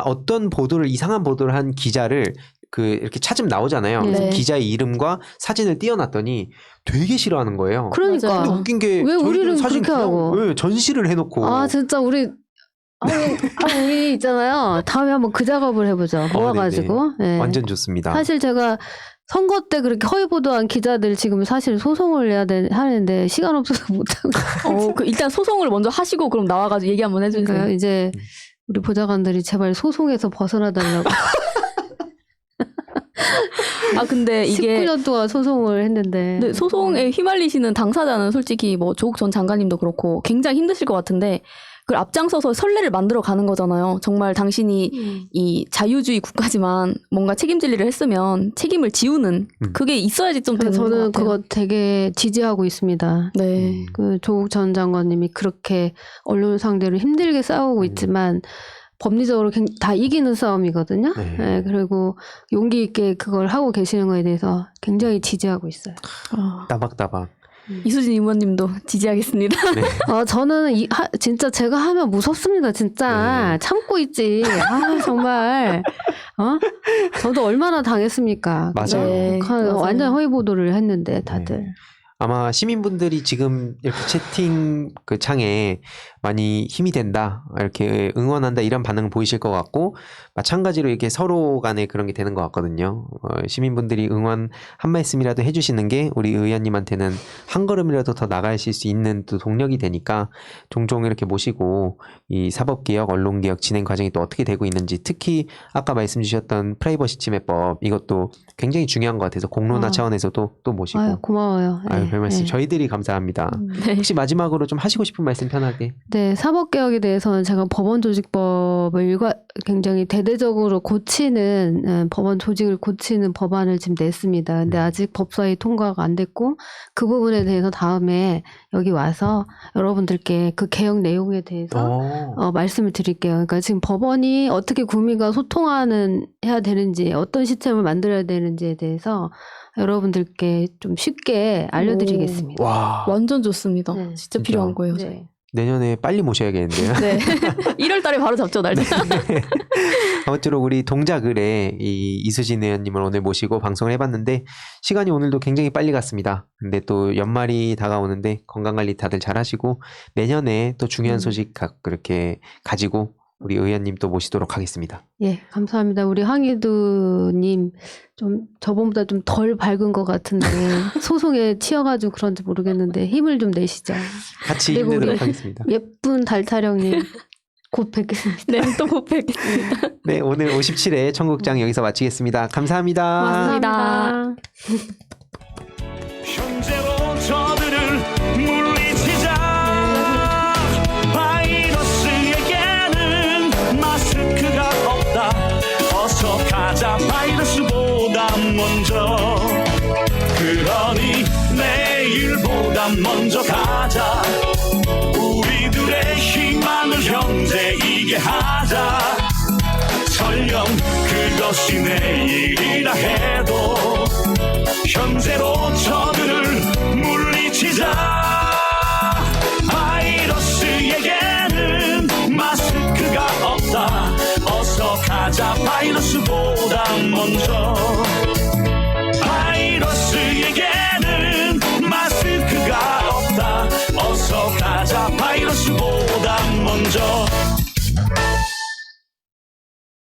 어떤 보도를 이상한 보도를 한 기자를 그 이렇게 찾으면 나오잖아요. 네. 그래서 기자의 이름과 사진을 띄워놨더니 되게 싫어하는 거예요. 그러니까. 맞아요. 근데 웃긴 게 왜 저희들은 우리는 사진 그렇게 그냥, 하고. 예, 전시를 해놓고 아 진짜 우리 우리 있잖아요. 다음에 한번 그 작업을 해보죠. 모아가지고. 네. 완전 좋습니다. 사실 제가 선거 때 그렇게 허위 보도한 기자들 지금 사실 소송을 해야 하는데 시간 없어서 못하고. 일단 소송을 먼저 하시고 그럼 나와가지고 얘기 한번 해주세요. 그러니까 이제 우리 보좌관들이 제발 소송에서 벗어나달라고. 근데 이게 19년 동안 소송을 했는데. 네, 소송에 휘말리시는 당사자는 솔직히 뭐 조국 전 장관님도 그렇고 굉장히 힘드실 것 같은데 그걸 앞장서서 선례를 만들어 가는 거잖아요. 정말 당신이 이 자유주의 국가지만 뭔가 책임질 일을 했으면 책임을 지우는 그게 있어야지 좀 되는 것 저는 같아요. 그거 되게 지지하고 있습니다. 네. 그 조국 전 장관님이 그렇게 언론 상대로 힘들게 싸우고 있지만 법리적으로 다 이기는 싸움이거든요. 네. 네, 그리고 용기 있게 그걸 하고 계시는 거에 대해서 굉장히 지지하고 있어요. 따박따박. 이수진 의원님도 지지하겠습니다. 저는 진짜 제가 하면 무섭습니다. 진짜 네. 참고 있지. 정말. 저도 얼마나 당했습니까? 맞아요. 네, 맞아요. 완전 허위 보도를 했는데 다들. 네. 아마 시민분들이 지금 이렇게 채팅 그 창에 많이 힘이 된다, 이렇게 응원한다 이런 반응을 보이실 것 같고 마찬가지로 이렇게 서로 간에 그런 게 되는 것 같거든요. 시민분들이 응원 한 말씀이라도 해주시는 게 우리 의원님한테는 한 걸음이라도 더 나가실 수 있는 또 동력이 되니까 종종 이렇게 모시고 이 사법개혁, 언론개혁 진행 과정이 또 어떻게 되고 있는지 특히 아까 말씀 주셨던 프라이버시 침해법 이것도 굉장히 중요한 것 같아서 공론화 차원에서도 또 모시고 아유, 고마워요. 아유, 네, 별 말씀. 네. 저희들이 감사합니다. 네. 혹시 마지막으로 좀 하시고 싶은 말씀 편하게. 네, 사법개혁에 대해서는 제가 법원조직법을 굉장히 대대적으로 고치는, 법원 조직을 고치는 법안을 지금 냈습니다. 근데 아직 법사위 통과가 안 됐고, 그 부분에 대해서 다음에 여기 와서 여러분들께 그 개혁 내용에 대해서 말씀을 드릴게요. 그러니까 지금 법원이 어떻게 국민과 해야 되는지, 어떤 시스템을 만들어야 되는지에 대해서 여러분들께 좀 쉽게 알려드리겠습니다. 와. 완전 좋습니다. 네. 진짜 진짜. 필요한 거예요. 네. 내년에 빨리 모셔야겠는데요. 네. 1월 달에 바로 잡죠, 날짜. 아무쪼록 우리 동작을에 이 이수진 의원님을 오늘 모시고 방송을 해봤는데 시간이 오늘도 굉장히 빨리 갔습니다. 근데 또 연말이 다가오는데 건강관리 다들 잘 하시고 내년에 또 중요한 소식 그렇게 가지고 우리 의원님 또 모시도록 하겠습니다. 예, 감사합니다. 우리 황희두님 좀 저번보다 좀 덜 밝은 것 같은데 소송에 치여가지고 그런지 모르겠는데 힘을 좀 내시죠. 같이 그리고 힘내도록 우리 하겠습니다. 예쁜 달타령님 곧 뵙겠습니다. 네, 또 못 뵙겠습니다. 네, 오늘 57회 청국장 여기서 마치겠습니다. 감사합니다. 고맙습니다. 현재로 저들을 물리치자. 바이러스에게는 마스크가 없다. 어서 가자 바이러스보다 먼저. 그러니 내일보다 먼저 가자. 우리들의 희망을 형제이게 하자. 설령 그것이 내일이라 해도 현재로 저들을 물리치자. 바이러스에게는 마스크가 없다. 어서 가자 바이러스보다 먼저. 바이러스에게는 마스크가 없다. 어서 가자 바이러스보다 먼저.